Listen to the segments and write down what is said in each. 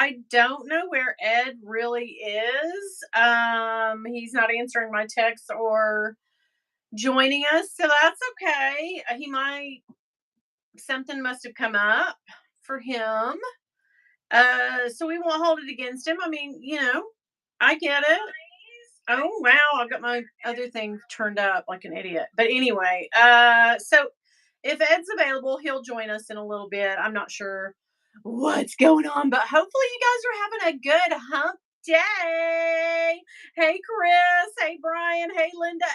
I don't know where Ed really is. He's not answering my texts or joining us, so that's okay. He might something must have come up for him. So we won't hold it against him. I mean, I get it. Oh wow, I got my other thing turned up like an idiot. But anyway, so if Ed's available, he'll join us in a little bit. I'm not sure what's going on, but hopefully you guys are having a good hump day. Hey Chris, hey Brian, hey Linda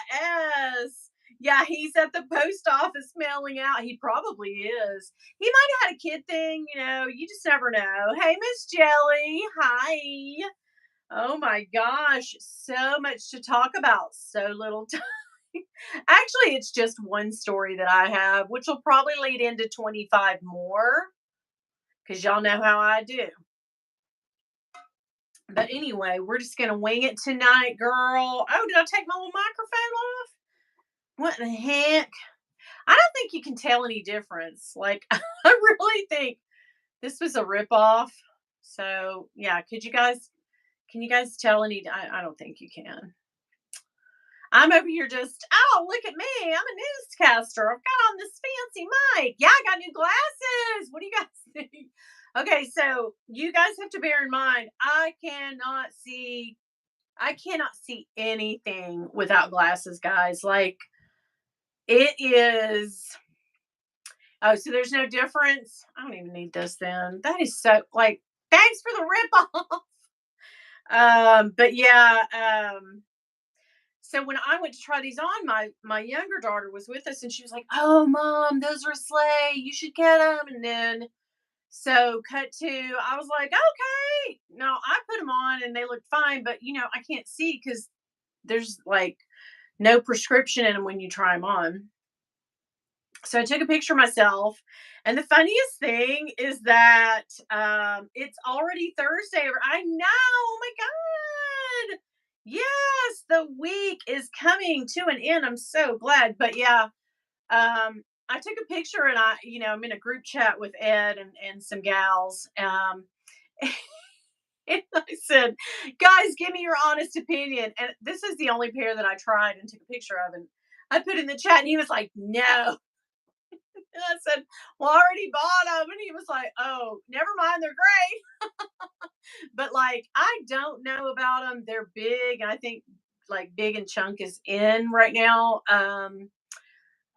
S. Yeah, he's at the post office mailing out. He probably is. He might have had a kid thing, you just never know. Hey Miss Jelly, hi. Oh my gosh, so much to talk about, so little time. Actually, it's just one story that I have, which will probably lead into 25 more because y'all know how I do. But anyway, we're just going to wing it tonight, girl. Oh, did I take my little microphone off? What the heck? I don't think you can tell any difference. Like, I really think this was a ripoff. So, yeah, can you guys tell any? I don't think you can. I'm over here just, oh, look at me. I'm a newscaster. I've got on this fancy mic. Yeah, I got new glasses. What do you guys think? Okay, so you guys have to bear in mind, I cannot see anything without glasses, guys. Like it is oh, so there's no difference. I don't even need this then. That is so like thanks for the rip off. But yeah, so when I went to try these on, my younger daughter was with us, and she was like, "Oh, mom, those are slay. You should get them." And then, so cut to, I was like, "Okay." No, I put them on, and they look fine, but I can't see because there's like no prescription in them when you try them on. So I took a picture of myself, and the funniest thing is that it's already Thursday. I know. Oh my god. Yes, the week is coming to an end. I'm so glad. But yeah, I took a picture, and I'm in a group chat with Ed and some gals. And I said, guys, give me your honest opinion. And this is the only pair that I tried and took a picture of. And I put in the chat, and he was like, no. And I said, well, I already bought them. And he was like, oh, never mind. They're great. But like, I don't know about them. They're big. And I think like big and chunk is in right now.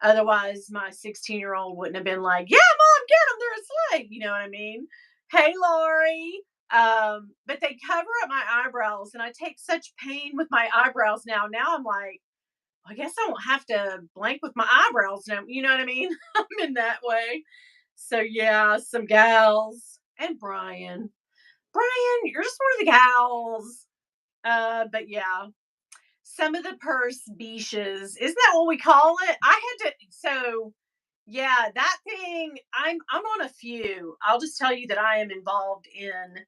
Otherwise, my 16-year-old wouldn't have been like, yeah, mom, get them. They're a slave. You know what I mean? Hey, Lori. But they cover up my eyebrows. And I take such pain with my eyebrows now. Now I'm like, I guess I won't have to blank with my eyebrows now. You know what I mean? I'm in that way. So yeah, some gals and Brian. Brian, you're just one of the gals. But yeah, some of the purse beaches. Isn't that what we call it? I had to so yeah, that thing, I'm on a few. I'll just tell you that I am involved in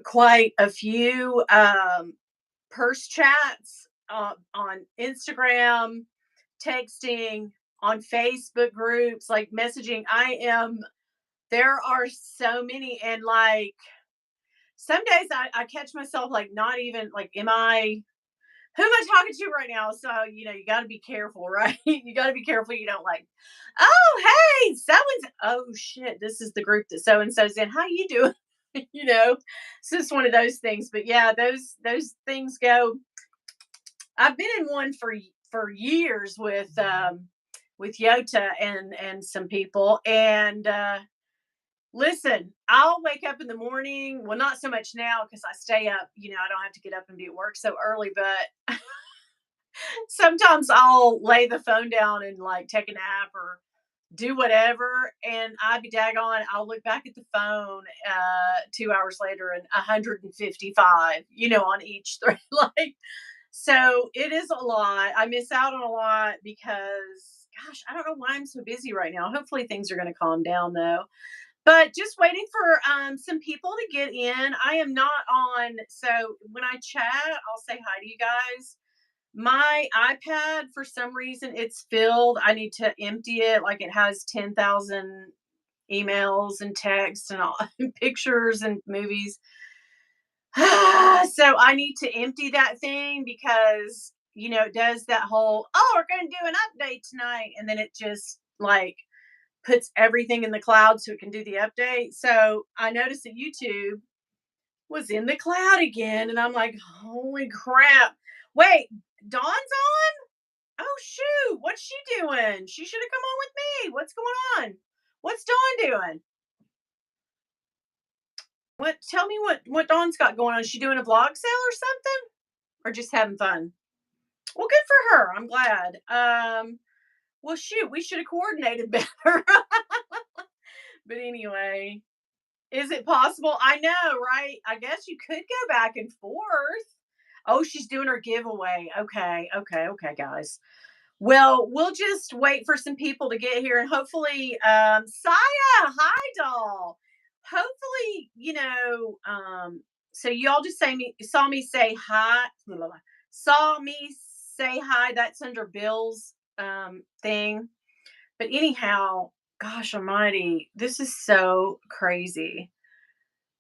quite a few purse chats on Instagram, texting, on Facebook groups, like messaging. There are so many. And like, some days I catch myself like not even like, who am I talking to right now? So, you got to be careful, right? You got to be careful. You don't like, oh, hey, so and so. Oh, shit. This is the group that so and so's in. How you doing? It's just one of those things. But yeah, those things go. I've been in one for years with Yota and some people. And listen, I'll wake up in the morning. Well, not so much now because I stay up. I don't have to get up and be at work so early. But sometimes I'll lay the phone down and like take a nap or do whatever, and I'd be daggone, I'll look back at the phone 2 hours later and 155, on each thread. Like, so it is a lot. I miss out on a lot because, gosh, I don't know why I'm so busy right now. Hopefully things are going to calm down though. But just waiting for some people to get in. I am not on. So when I chat, I'll say hi to you guys. My iPad, for some reason, it's filled. I need to empty it. Like it has 10,000 emails and texts and all pictures and movies. So I need to empty that thing because, it does that whole, oh, we're going to do an update tonight. And then it just like puts everything in the cloud so it can do the update. So I noticed that YouTube was in the cloud again. And I'm like, holy crap. Wait, Dawn's on? Oh, shoot. What's she doing? She should have come on with me. What's going on? What's Dawn doing? Tell me what Dawn's got going on. Is she doing a vlog sale or something? Or just having fun? Well, good for her. I'm glad. Well, shoot, we should have coordinated better. But anyway, is it possible? I know, right? I guess you could go back and forth. Oh, she's doing her giveaway. Okay, guys. Well, we'll just wait for some people to get here and hopefully, Saya, hi, doll. Hopefully, so y'all just saw me say hi, saw me say hi. That's under Bill's thing. But anyhow, gosh almighty, this is so crazy.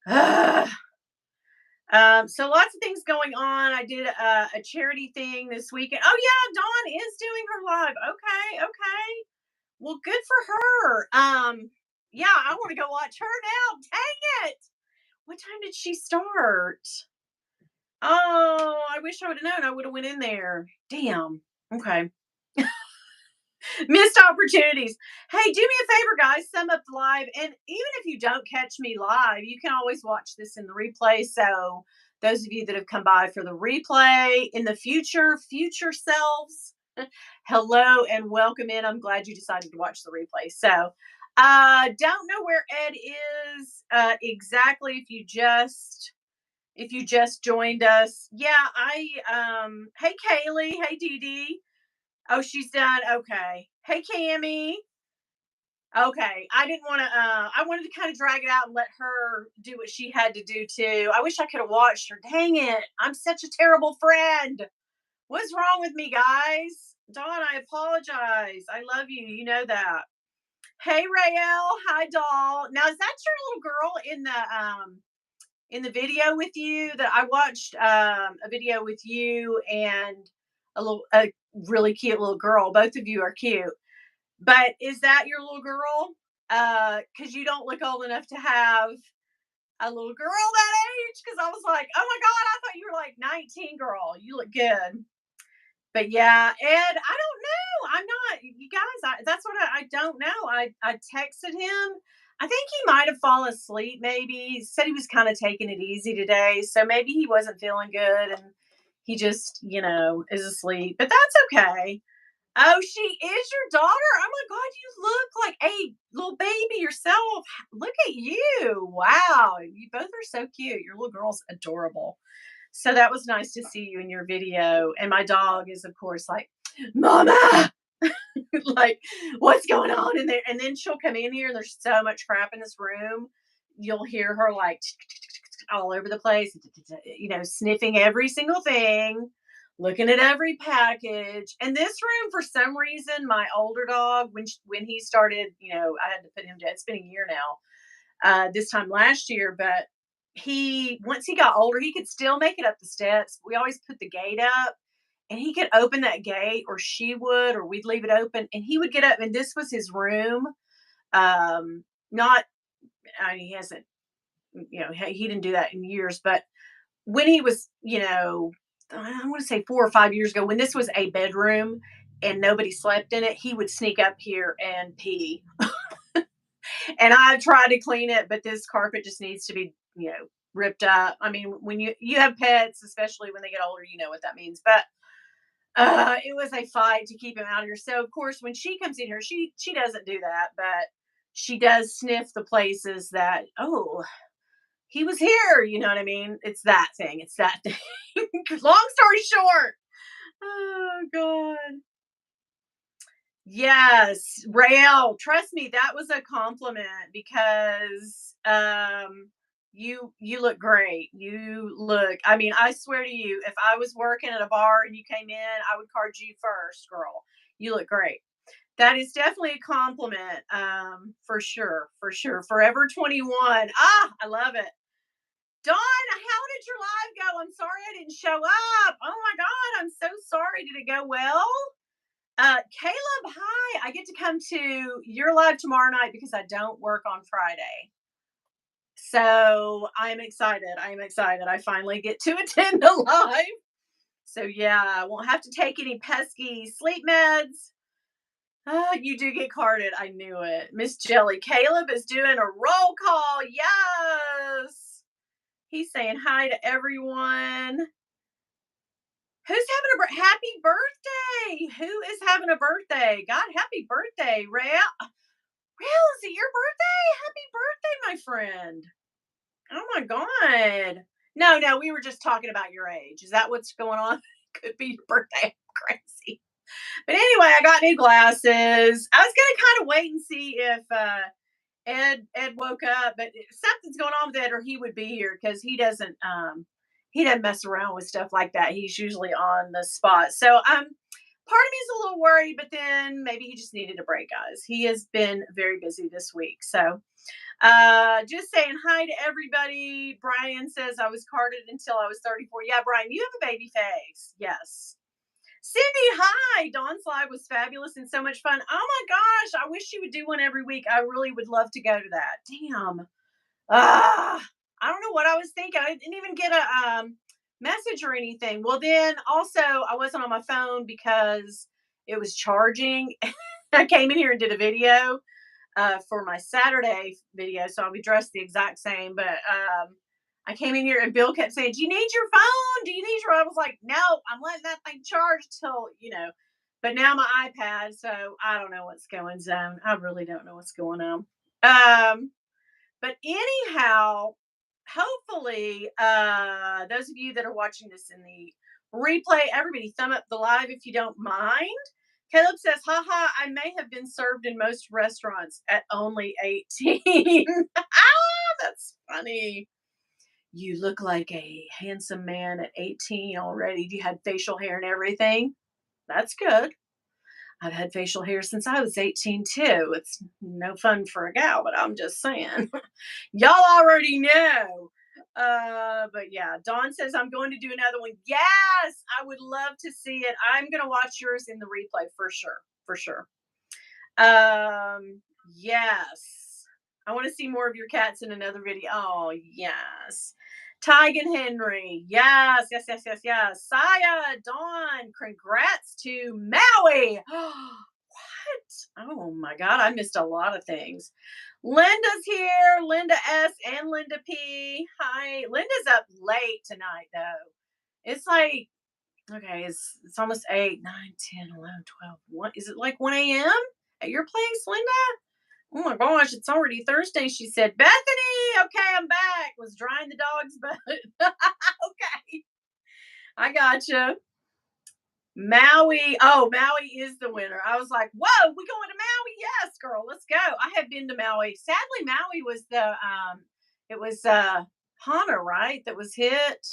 So lots of things going on. I did a charity thing this weekend. Oh yeah, Dawn is doing her live. Okay. Well, good for her. Yeah, I want to go watch her now. Dang it. What time did she start? Oh, I wish I would have known. I would have went in there. Damn. Okay. Missed opportunities. Hey, do me a favor, guys. Sum up the live. And even if you don't catch me live, you can always watch this in the replay. So those of you that have come by for the replay in the future selves, hello and welcome in. I'm glad you decided to watch the replay. So don't know where Ed is exactly if you just joined us. Yeah, hey Kaylee, hey Dee Dee. Oh, she's done. Okay. Hey, Cammy. Okay. I wanted to kind of drag it out and let her do what she had to do too. I wish I could have watched her. Dang it. I'm such a terrible friend. What's wrong with me, guys? Dawn, I apologize. I love you. You know that. Hey, Rael. Hi, doll. Now, is that your little girl in the video with you that I watched a video with you and a really cute little girl. Both of you are cute. But is that your little girl? Because you don't look old enough to have a little girl that age. Because I was like, oh my God, I thought you were like 19, girl. You look good. But yeah, Ed, I don't know. I'm not, you guys, that's what I don't know. I texted him. I think he might have fallen asleep, maybe. He said he was kind of taking it easy today. So maybe he wasn't feeling good and he just, is asleep. But that's okay. Oh, she is your daughter? Oh my God, you look like a little baby yourself. Look at you. Wow. You both are so cute. Your little girl's adorable. So that was nice to see you in your video. And my dog is, of course, like, Mama, like, what's going on in there? And then she'll come in here and there's so much crap in this room. You'll hear her like all over the place, sniffing every single thing, looking at every package. And this room, for some reason, my older dog, when he started, I had to put him down. It's been a year now, this time last year, but once he got older, he could still make it up the steps. We always put the gate up and he could open that gate, or she would, or we'd leave it open and he would get up, and this was his room. He hasn't, he didn't do that in years, but when he was, I want to say 4 or 5 years ago, when this was a bedroom and nobody slept in it, he would sneak up here and pee. And I tried to clean it, but this carpet just needs to be, ripped up. I mean, when you have pets, especially when they get older, you know what that means. But it was a fight to keep him out here. So of course, when she comes in here, she doesn't do that, but she does sniff the places that, oh, he was here. You know what I mean? It's that thing. Long story short. Oh God. Yes, Rael, trust me, that was a compliment because you look great. I mean, I swear to you, if I was working at a bar and you came in, I would card you first, girl. You look great. That is definitely a compliment, for sure, for sure. Forever 21. Ah, I love it. Dawn, how did your live go? I'm sorry I didn't show up. Oh my God, I'm so sorry. Did it go well? Caleb, hi. I get to come to your live tomorrow night because I don't work on Friday. So I'm excited. I'm excited. I finally get to attend the live. So yeah, I won't have to take any pesky sleep meds. You do get carded. I knew it. Miss Jelly. Caleb is doing a roll call. Yes. He's saying hi to everyone. Who's having happy birthday? Who is having a birthday? God, happy birthday, Rail. Rail, is it your birthday? Happy birthday, my friend. Oh my God. No, no, we were just talking about your age. Is that what's going on? Could be your birthday. Crazy. But anyway, I got new glasses. I was gonna kind of wait and see if Ed woke up, but something's going on with Ed, or he would be here because he doesn't mess around with stuff like that. He's usually on the spot. So part of me is a little worried, but then maybe he just needed a break, guys. He has been very busy this week. So just saying hi to everybody. Brian says I was carded until I was 34. Yeah, Brian, you have a baby face. Yes. Cindy, hi. Dawn's live was fabulous and so much fun. Oh my gosh, I wish she would do one every week. I really would love to go to that. Damn. I don't know what I was thinking. I didn't even get a message or anything. Well, then also I wasn't on my phone because it was charging. I came in here and did a video for my Saturday video, so I'll be dressed the exact same. But I came in here and Bill kept saying, "Do you need your phone? Do you need your?" I was like, "No, I'm letting that thing charge till you know." But now my iPad, so I don't know what's going on. I really don't know what's going on. But anyhow, hopefully, those of you that are watching this in the replay, everybody thumb up the live if you don't mind. Caleb says, haha, I may have been served in most restaurants at only 18. That's funny. You look like a handsome man at 18 already. You had facial hair and everything. That's good. I've had facial hair since I was 18 too. It's no fun for a gal, but I'm just saying. Y'all already know. But yeah, Dawn says I'm going to do another one. Yes, I would love to see it. I'm gonna watch yours in the replay for sure. For sure. Yes. I want to see more of your cats in another video. Oh, yes. Tygan Henry. Yes, yes, yes, yes, yes. Saya, Dawn, congrats to Maui. What? Oh my God, I missed a lot of things. Linda's here, Linda S and Linda P. Hi. Linda's up late tonight, though. It's like, okay, it's almost 8, 9, 10, 11, 12, 1. Is it like 1 a.m. at your place, Linda? Oh my gosh, it's already Thursday. She said, Bethany, okay, I'm back. Was drying the dog's butt. Okay. I gotcha. Maui. Oh, Maui is the winner. I was like, whoa, we going to Maui? Yes, girl, let's go. I have been to Maui. Sadly, Maui was it was Hana, right? That was hit.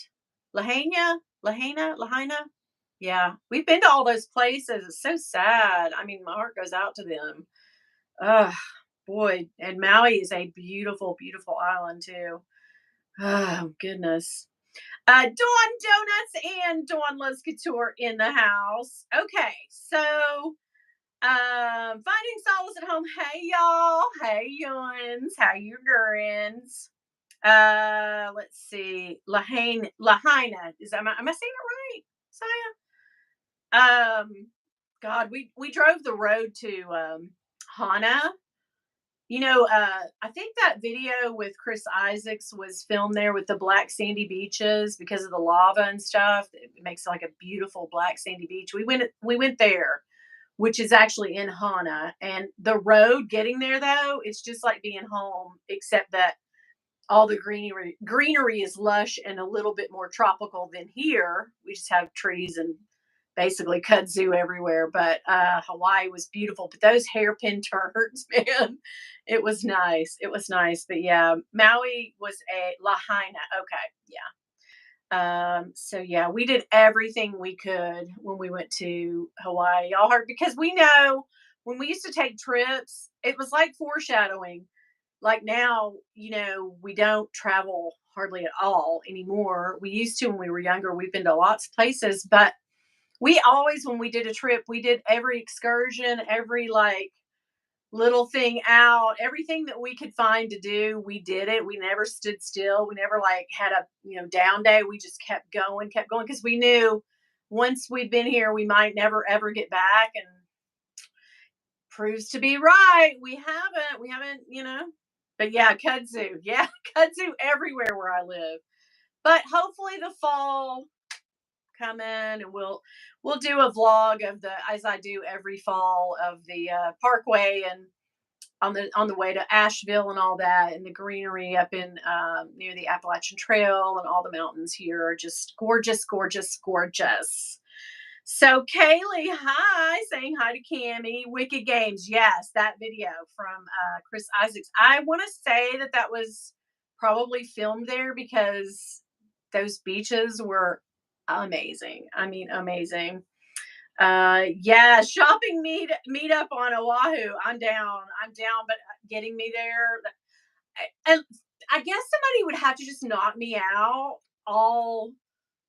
Lahaina. Yeah. We've been to all those places. It's so sad. I mean, my heart goes out to them. Ugh, boy. And Maui is a beautiful, beautiful island too. Oh, goodness. Dawn Donuts and Dawn Loves Couture in the house. Okay, so finding solace at home. Hey y'all, hey yuns, how you girins? Let's see, Lahaina. Am I saying it right, Saya? God, we drove the road to Hana. You know, I think that video with Chris Isaacs was filmed there with the black sandy beaches because of the lava and stuff. It makes like a beautiful black sandy beach. We went there, which is actually in Hana. And the road getting there though, it's just like being home, except that all the greenery is lush and a little bit more tropical than here. We just have trees and basically kudzu everywhere. But Hawaii was beautiful. But those hairpin turns, man, it was nice. It was nice. But yeah, Maui was a Lahaina. Okay, yeah. So yeah, we did everything we could when we went to Hawaii. Y'all heard because we know when we used to take trips, it was like foreshadowing. Like now, we don't travel hardly at all anymore. We used to when we were younger. We've been to lots of places, but we always, when we did a trip, we did every excursion, every like little thing out, everything that we could find to do, we did it. We never stood still. We never like had a, down day. We just kept going because we knew once we'd been here, we might never ever get back, and proves to be right. We haven't. But yeah, kudzu. Yeah, kudzu everywhere where I live. But hopefully the fall coming, and we'll do a vlog of the, as I do every fall, of the parkway, and on the way to Asheville and all that, and the greenery up in near the Appalachian Trail, and all the mountains here are just gorgeous, gorgeous, gorgeous. So Kaylee, hi, saying hi to Cammie. Wicked Games, yes, that video from Chris Isaacs. I want to say that was probably filmed there because those beaches were amazing. I mean, amazing. Yeah, shopping meet up on Oahu. I'm down, but getting me there, and I guess somebody would have to just knock me out, all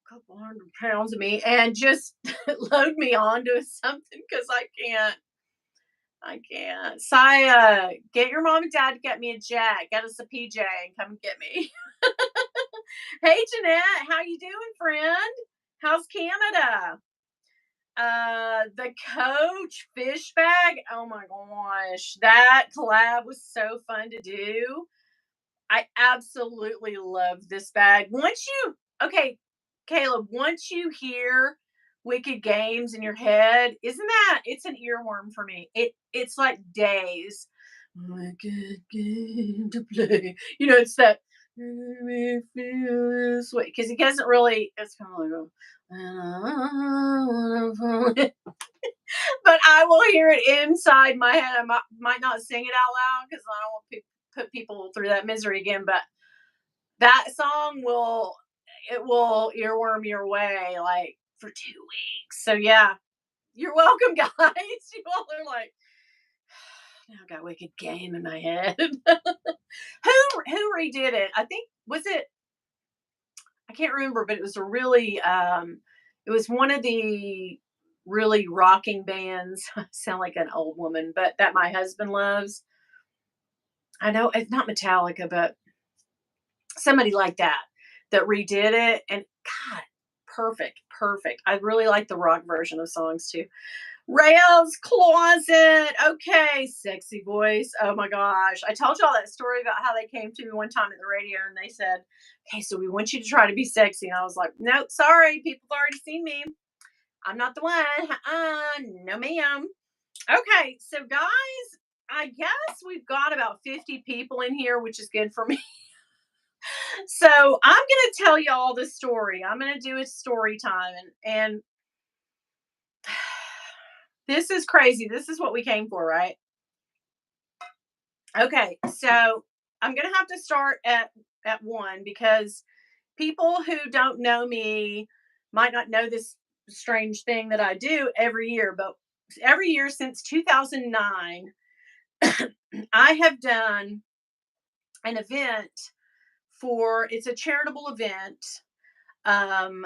couple 100 pounds of me, and just load me onto something, because I can't. Saya, get your mom and dad to get me a jet, get us a PJ, and come and get me. Hey Jeanette, how you doing, friend? How's Canada? The Coach fish bag. Oh my gosh, that collab was so fun to do. I absolutely love this bag. Okay, Caleb, once you hear Wicked Games in your head, it's an earworm for me. It's like days. Wicked game to play. It's that me feel this way, because he doesn't really. It's kind of like but I will hear it inside my head. I might not sing it out loud because I don't want to put people through that misery again. But that song will earworm your way like for 2 weeks. So yeah, you're welcome, guys. You all are like, now I got Wicked Game in my head. Who redid it? I think, was it? I can't remember, but it was it was one of the really rocking bands. I sound like an old woman, but that my husband loves. I know it's not Metallica, but somebody like that redid it, and God, perfect, perfect. I really like the rock version of songs too. Rail's Closet. Okay, sexy voice. Oh my gosh. I told y'all that story about how they came to me one time at the radio and they said, "Okay, so we want you to try to be sexy." And I was like, "Nope, sorry. People have already seen me. I'm not the one. No, ma'am." Okay, so guys, I guess we've got about 50 people in here, which is good for me. So I'm going to tell y'all the story. I'm going to do a story time, and this is crazy. This is what we came for, right? Okay, so I'm gonna have to start at one, because people who don't know me might not know this strange thing that I do every year. But every year since 2009, I have done an event it's a charitable event, um,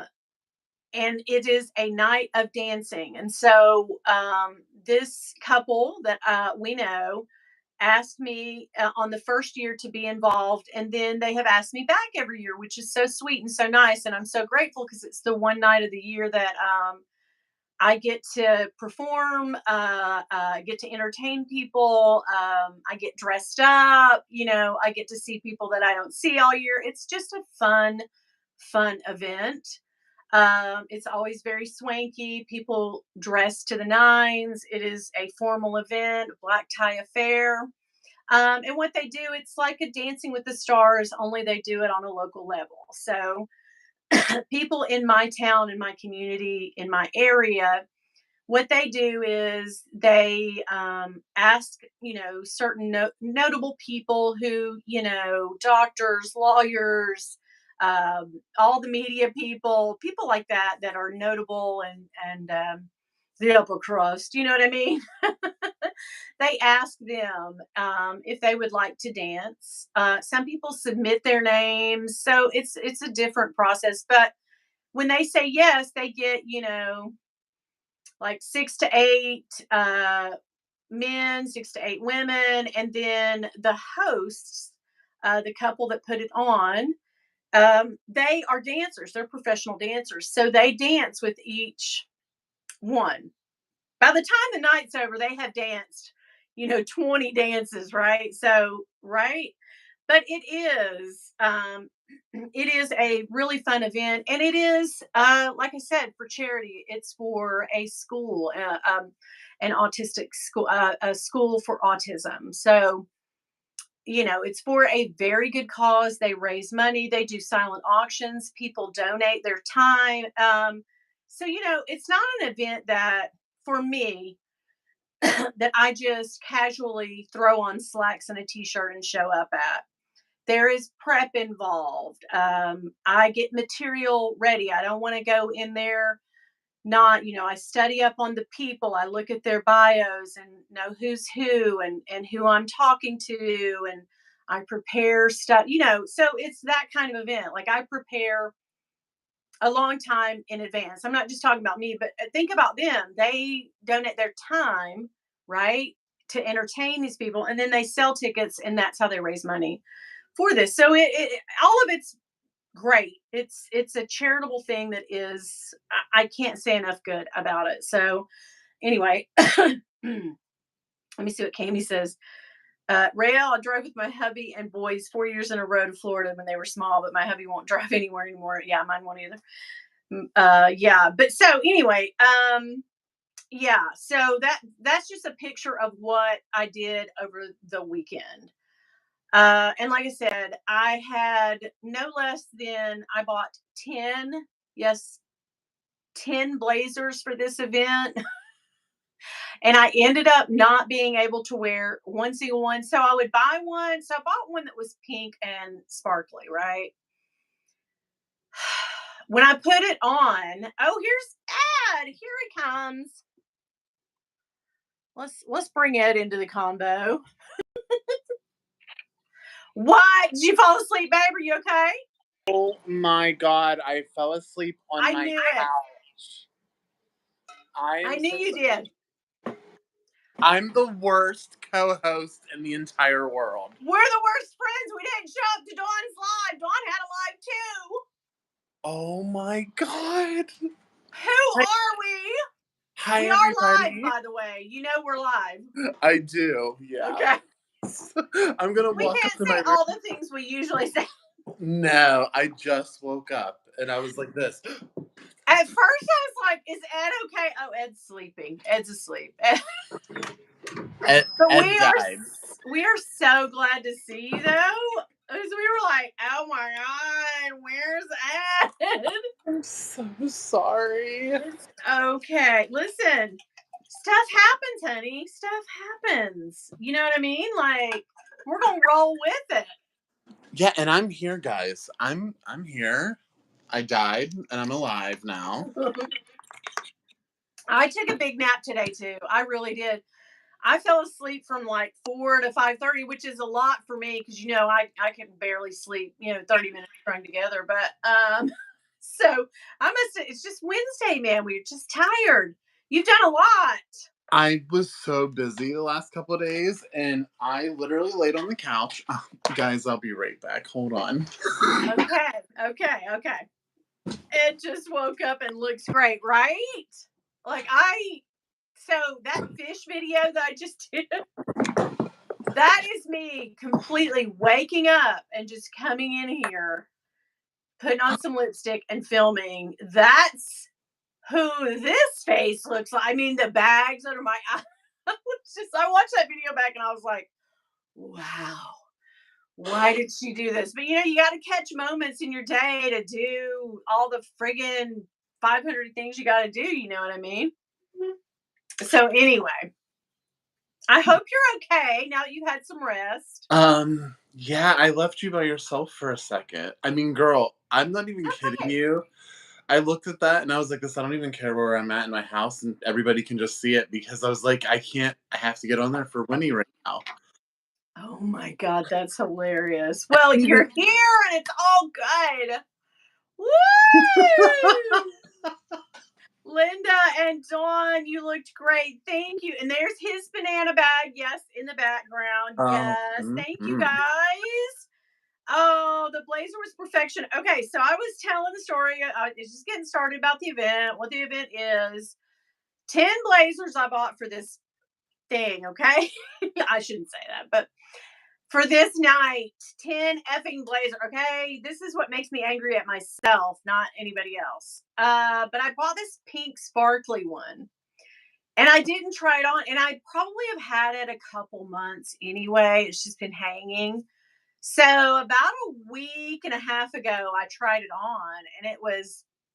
and it is a night of dancing. And so this couple that we know asked me on the first year to be involved, and then they have asked me back every year, which is so sweet and so nice, and I'm so grateful because it's the one night of the year that I get to perform, I get to entertain people, I get dressed up, I get to see people that I don't see all year. It's just a fun event. It's always very swanky. People dress to the nines. It is a formal event, black tie affair. And what they do, it's like a Dancing with the Stars, only they do it on a local level. So people in my town, in my community, in my area, what they do is they ask, certain notable people who, doctors, lawyers, all the media people like that are notable, and the upper crust. You know what I mean? they ask them if they would like to dance. Some people submit their names, so it's a different process. But when they say yes, they get like 6 to 8 men, 6 to 8 women, and then the hosts, the couple that put it on, they are dancers. They're professional dancers, so they dance with each one. By the time the night's over, they have danced, 20 dances, right? So, right? But it is a really fun event, and it is, like I said, for charity. It's for a school, an autistic school, a school for autism. So, it's for a very good cause. They raise money. They do silent auctions. People donate their time. So, it's not an event that, for me, that I just casually throw on slacks and a t-shirt and show up at. There is prep involved. I get material ready. I don't want to go in there not, I study up on the people. I look at their bios and know who's who and who I'm talking to, and I prepare stuff, so it's that kind of event. Like, I prepare a long time in advance. I'm not just talking about me, but think about them. They donate their time, right, to entertain these people, and then they sell tickets, and that's how they raise money for this. So all of it's great. It's a charitable thing that is, I can't say enough good about it. So anyway, let me see what Cami says. Rael, I drove with my hubby and boys 4 years in a row to Florida when they were small, but my hubby won't drive anywhere anymore. Yeah, mine won't either. Yeah, but so anyway, yeah, so that's just a picture of what I did over the weekend. And like I said, I had no less than, I bought 10, yes, 10 blazers for this event. And I ended up not being able to wear one single one. So I would buy one. So I bought one that was pink and sparkly, right? When I put it on, oh, here's Ed. Here he comes. Let's bring Ed into the combo. What? Did you fall asleep, babe? Are you okay? Oh my God, I fell asleep on I my knew it. couch. I knew you did. I'm the worst co-host in the entire world. We're the worst friends. We didn't show up to Dawn's live. Dawn had a live too. Oh my God. Who are we? Hi, we everybody. are live, by the way. You know we're live. I do, yeah. Okay. I'm gonna We walk can't up to say my all the things we usually say. No, I just woke up and I was like this. At first, I was like, "Is Ed okay?" Oh, Ed's sleeping. Ed's asleep. Ed died. We are so glad to see you, though. Because we were like, "Oh my God, where's Ed?" I'm so sorry. It's okay. Listen, stuff happens, honey. Stuff happens. You know what I mean? Like, we're gonna roll with it. Yeah, and I'm here, guys. I'm here. I died, and I'm alive now. I took a big nap today too. I really did. I fell asleep from like 4 to 5:30, which is a lot for me because I can barely sleep 30 minutes strung together. But so it's just Wednesday, man. We're just tired. You've done a lot. I was so busy the last couple of days, and I literally laid on the couch. Oh, guys, I'll be right back. Hold on. Okay. It just woke up and looks great, right? Like so that fish video that I just did, that is me completely waking up and just coming in here, putting on some lipstick and filming. That's who this face looks like. I mean, the bags under my eyes. I watched that video back and I was like, wow, why did she do this? But you got to catch moments in your day to do all the friggin' 500 things you got to do. You know what I mean? So anyway, I hope you're okay now that you've had some rest. Yeah, I left you by yourself for a second. I mean, girl, I'm not even kidding you. I looked at that and I was like, this, I don't even care where I'm at in my house and everybody can just see it because I was like, I have to get on there for Winnie right now. Oh my god, that's hilarious. Well, Even you're here and it's all good. Woo! Linda and Dawn, you looked great. Thank you. And there's his banana bag. Yes, in the background. Yes. Thank you mhm. guys. Oh, the blazer was perfection. Okay, so I was telling the story. It's just getting started about the event, what the event is. 10 blazers I bought for this thing, okay? I shouldn't say that, but for this night, 10 effing blazer, okay? This is what makes me angry at myself, not anybody else. But I bought this pink sparkly one. And I didn't try it on, and I probably have had it a couple months anyway. It's just been hanging. So about a week and a half ago, I tried it on, and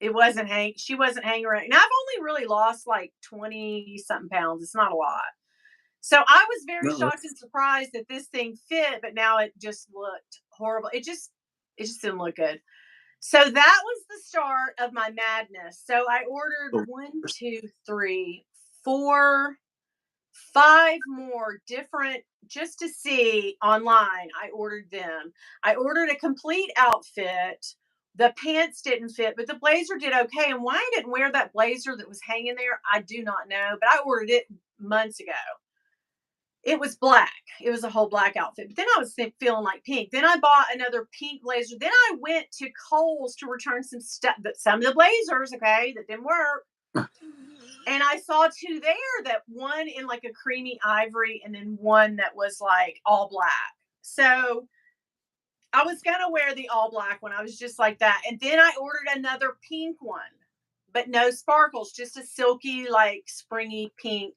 it wasn't hang. She wasn't hanging around, and I've only really lost like 20 something pounds. It's not a lot. So I was very No, shocked and surprised that this thing fit, but now it just looked horrible. It just didn't look good. So that was the start of my madness. So I ordered the one, worst. two, three, four, five more different just to see online. I ordered them. I ordered a complete outfit. The pants didn't fit, but the blazer did okay. And why I didn't wear that blazer that was hanging there, I do not know. But I ordered it months ago. It was black. It was a whole black outfit. But then I was feeling like pink. Then I bought another pink blazer. Then I went to Kohl's to return some stuff, some of the blazers, okay, that didn't work. And I saw two there, that one in like a creamy ivory and then one that was like all black. So I was gonna wear the all black one. I was just like that. And then I ordered another pink one, but no sparkles, just a silky, like springy pink,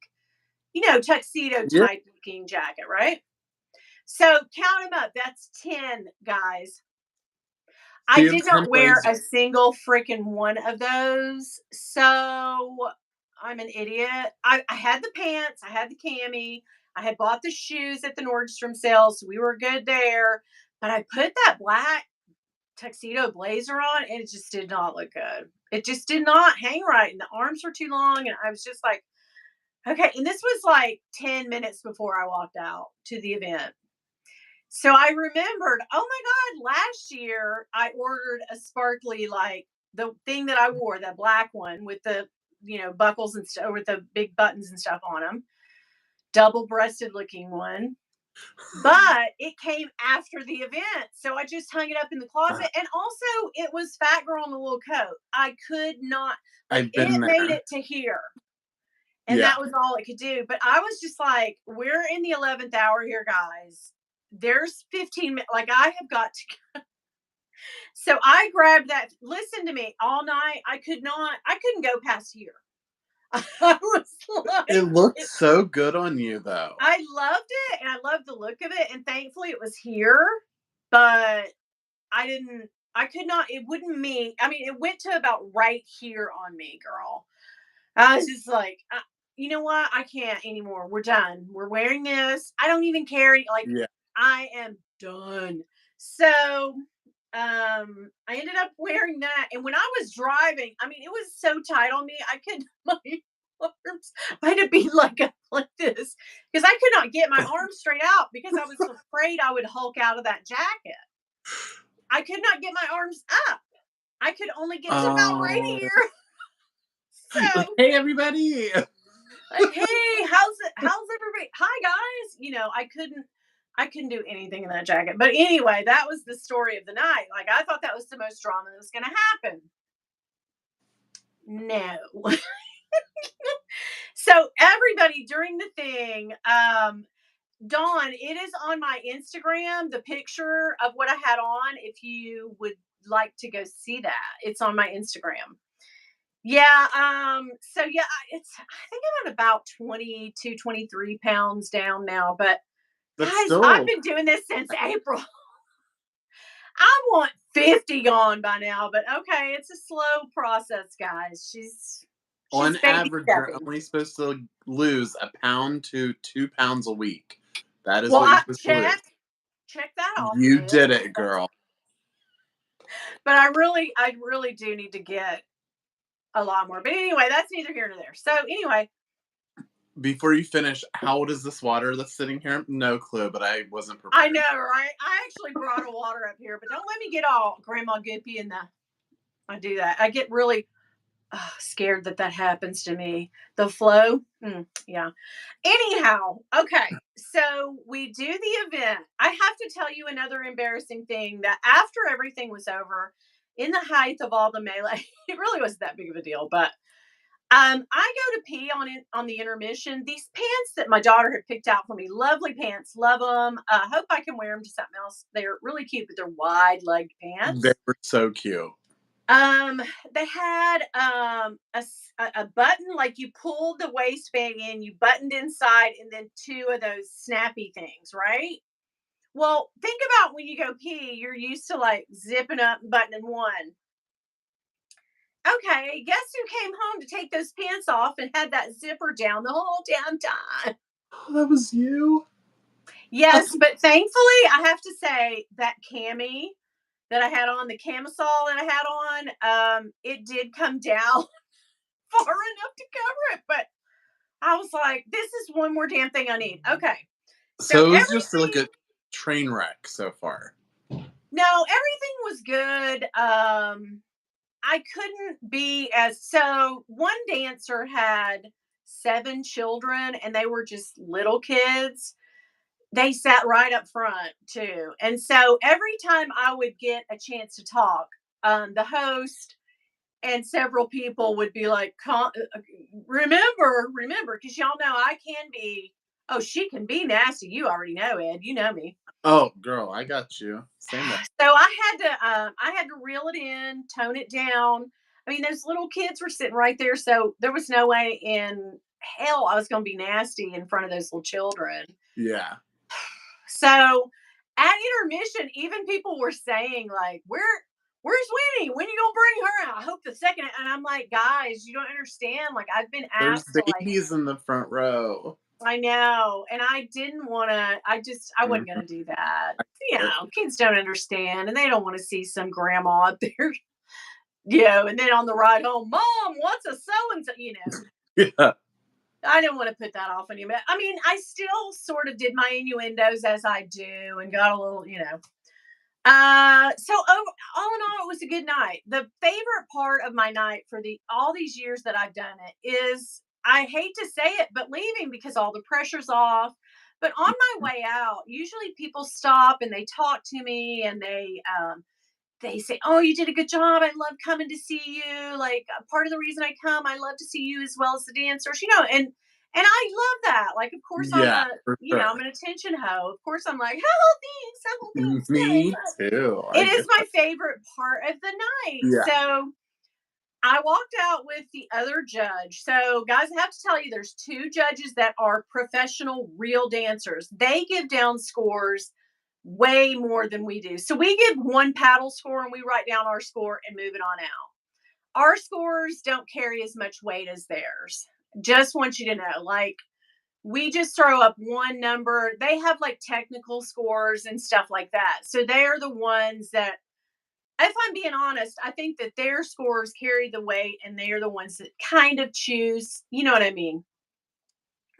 tuxedo Yeah. type looking jacket, right? So count them up. That's 10, guys. I Seeing did 10 not wear blazers. a single freaking one of those. So I'm an idiot. I had the pants, I had the cami, I had bought the shoes at the Nordstrom sales. So we were good there. But I put that black tuxedo blazer on and it just did not look good. It just did not hang right. And the arms were too long. And I was just like, okay. And this was like 10 minutes before I walked out to the event. So I remembered, oh my God, last year I ordered a sparkly, like the thing that I wore, that black one with the, buckles and stuff, with the big buttons and stuff on them, double breasted looking one. But it came after the event. So I just hung it up in the closet. And also, it was Fat Girl in the Little Coat. I could not, like, I've been it made there. it to here. And Yeah. that was all it could do. But I was just like, we're in the 11th hour here, guys. There's 15 minutes. Like, I have got to. So I grabbed that. Listen to me all night. I couldn't go past here. I was It like, looked so good on you though. I loved it and I loved the look of it. And thankfully it was here, but I could not, it wouldn't meet. I mean, it went to about right here on me, girl. I was just like, you know what? I can't anymore. We're done. We're wearing this. I don't even care. Like, Yeah. I am done. So, I ended up wearing that. And when I was driving, I mean, it was so tight on me. I could, my arms, I had to be like this because I could not get my arms straight out because I was afraid I would hulk out of that jacket. I could not get my arms up. I could only get to about right Oh, here. like, So hey everybody. like, hey, how's everybody? Hi guys. I couldn't do anything in that jacket. But anyway, that was the story of the night. Like, I thought that was the most drama that was gonna happen. No. So everybody during the thing, Dawn, it is on my Instagram, the picture of what I had on, if you would like to go see that. It's on my Instagram. Yeah, so yeah, I think I'm at about 22, 23 pounds down now, but That's guys, I've still been doing this since April. I want 50 gone by now, but okay, it's a slow process, guys. on She's baby average, you're stepping. only supposed to lose a pound to 2 pounds a week. That is Well, what you're I supposed to lose. check that off the You list. did it, girl. But I really do need to get. a lot more. But anyway, that's neither here nor there. So anyway, Before you finish, how old is this water that's sitting here? No clue, but I wasn't I prepared. know, right? I actually brought a water up here, but don't let me get all grandma goopy in the. I do that. I get really scared that that happens to me. The flow. Yeah. Anyhow, okay. So we do the event. I have to tell you another embarrassing thing that after everything was over, in the height of all the melee, it really wasn't that big of a deal, but I go to pee on it on the intermission. These pants that my daughter had picked out for me, lovely pants, love them. Hope I can wear them to something else. They're really cute, but they're wide legged They pants. were so cute. Um, they had a button like you pulled the waistband in, you buttoned inside, and then two of those snappy things, right? Well, think about when you go pee, you're used to like zipping up and buttoning one. Okay, guess who came home to take those pants off and had that zipper down the whole damn time? Oh, that was you? Yes, but thankfully, I have to say that cami that I had on, the camisole that I had on, it did come down far enough to cover it. But I was like, this is one more damn thing I need. Okay. So So it was just like everything, a train wreck so far. no, everything was good. I couldn't be as so one dancer had seven children and they were just little kids. They sat right up front too. And so every time I would get a chance to talk, the host and several people would be like, remember, because y'all know I can be, oh, she can be nasty. You already know, Ed. You know me. Oh, girl, I got you. Same way. So I had to reel it in, tone it down. I mean, those little kids were sitting right there, so there was no way in hell I was going to be nasty in front of those little children. Yeah. So at intermission, even people were saying like, Where's Winnie? When you gonna bring her out? I hope the second." And I'm like, guys, you don't understand. Like, I've been There's asked to like, babies in the front row. I know, and I didn't want to. I wasn't Mhm. gonna do that. I You get know, kids don't understand, and they don't want to see some grandma up there. And then on the ride home, Mom, what's a so and so? it. Yeah. I didn't want to put that off on you. But I mean, I still sort of did my innuendos as I do, and got a little. So all in all, it was a good night. The favorite part of my night for the all these years that I've done it is I hate to say it, but leaving because all the pressure's off. But on my way out, usually people stop and they talk to me and they say, "Oh, you did a good job. I love coming to see you. Like part of the reason I come, I love to see you as well as the dancers, and I love that. Like, of course, Yeah, for I'm sure. an attention hoe. Of course, I'm like, oh, thanks, Me yeah. too. I It is get my that. favorite part of the night. Yeah. So I walked out with the other judge. So, guys, I have to tell you, there's two judges that are professional, real dancers. They give down scores way more than we do. So we give one paddle score and we write down our score and move it on out. Our scores don't carry as much weight as theirs. Just want you to know, like, we just throw up one number. They have like technical scores and stuff like that. So they're the ones that, if I'm being honest, I think that their scores carry the weight and they're the ones that kind of choose. You know what I mean?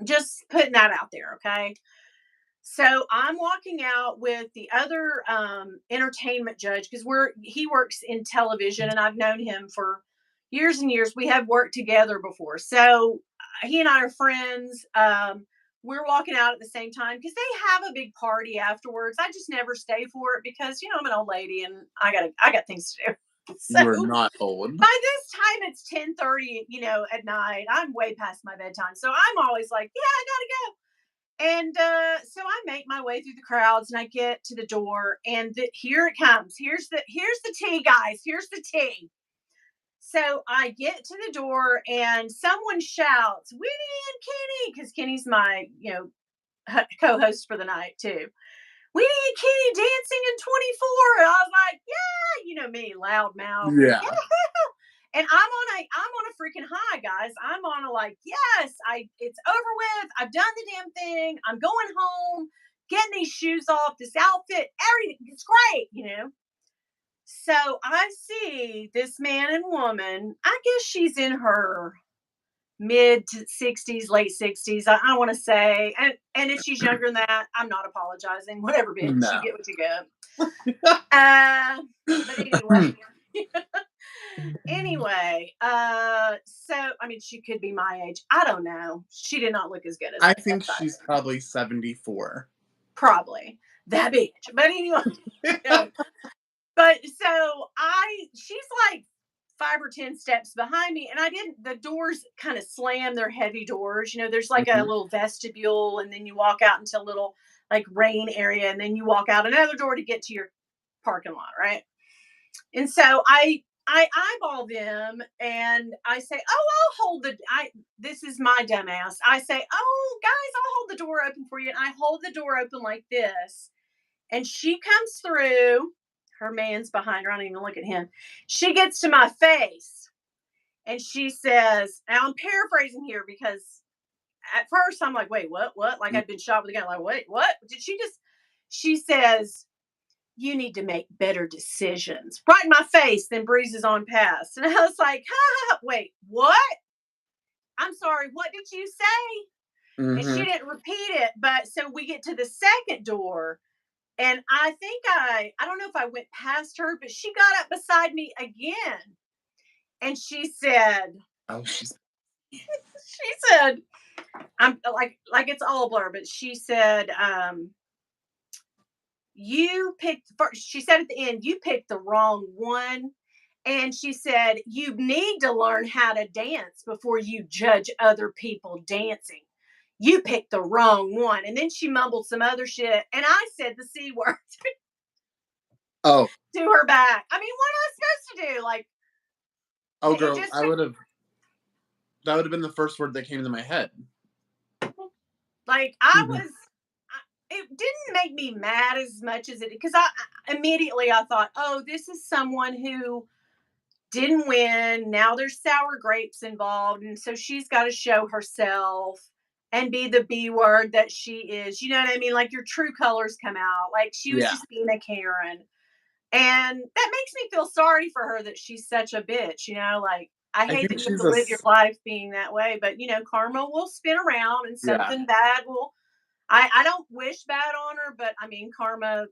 Just putting that out there. Okay. So I'm walking out with the other entertainment judge because he works in television and I've known him for years and years. We have worked together before, so he and I are friends. We're walking out at the same time because they have a big party afterwards. I just never stay for it because I'm an old lady and I got things to do. So You are not old. by this time it's 10:30, at night. I'm way past my bedtime, so I'm always like, yeah, I gotta go. And so I make my way through the crowds and I get to the door and here it comes. Here's the tea, guys. Here's the tea. So I get to the door and someone shouts, Winnie and Kenny, because Kenny's my, co-host for the night too. Winnie and Kenny dancing in 24. And I was like, yeah, me, loud mouth. Yeah. Yeah. And I'm on a freaking high, guys. I'm on a like, yes, it's over with. I've done the damn thing. I'm going home, getting these shoes off, this outfit, everything. It's great. So I see this man and woman. I guess she's in her mid to 60s, late 60s. I want to say, and if she's younger than that, I'm not apologizing. Whatever, bitch, you No. get what you get. But anyway, so I mean, she could be my age. I don't know. She did not look as good as I I think thought. she's probably 74. Probably that bitch. But anyway, no. But so she's like 5 or 10 steps behind me, and I didn't. The doors kind of slam. They're heavy doors. There's like a Mhm. little vestibule, and then you walk out into a little like rain area, and then you walk out another door to get to your parking lot, right? And so I eyeball them and I say, "Oh, I'll hold the I this is my dumbass. I say, "Oh, guys, I'll hold the door open for you." And I hold the door open like this. And she comes through. Her man's behind her. I don't even look at him. She gets to my face and she says, now I'm paraphrasing here because at first I'm like, wait, what? What? Like I'd been shot with a gun. Like, wait, what? Did she just she says, you need to make better decisions. Right in my face, then breezes on past. And I was like, ha, ha, ha, wait, what? I'm sorry, what did you say? And she Mhm. didn't repeat it. But so we get to the second door. And I think I don't know if I went past her, but she got up beside me again. And Oh, she's she said, I'm like it's all a blur, but she said, you picked first, she said at the end, you picked the wrong one. And she said, you need to learn how to dance before you judge other people dancing. You picked the wrong one. And then she mumbled some other shit. And I said the C word Oh, to her back. I mean, what am I supposed to do? Like, oh, it girl, just I took, would have. That would have been the first word that came to my head. like, it didn't make me mad as much as it, because immediately I thought, oh, this is someone who didn't win. Now there's sour grapes involved. And so she's got to show herself and be the B word that she is. You know what I mean? Like your true colors come out. Like she was Yeah, just being a Karen. And that makes me feel sorry for her that she's such a bitch. Like I I hate think that you have she's to live your life being that way, but karma will spin around and Yeah. something bad will. I don't wish bad on her, but I mean karma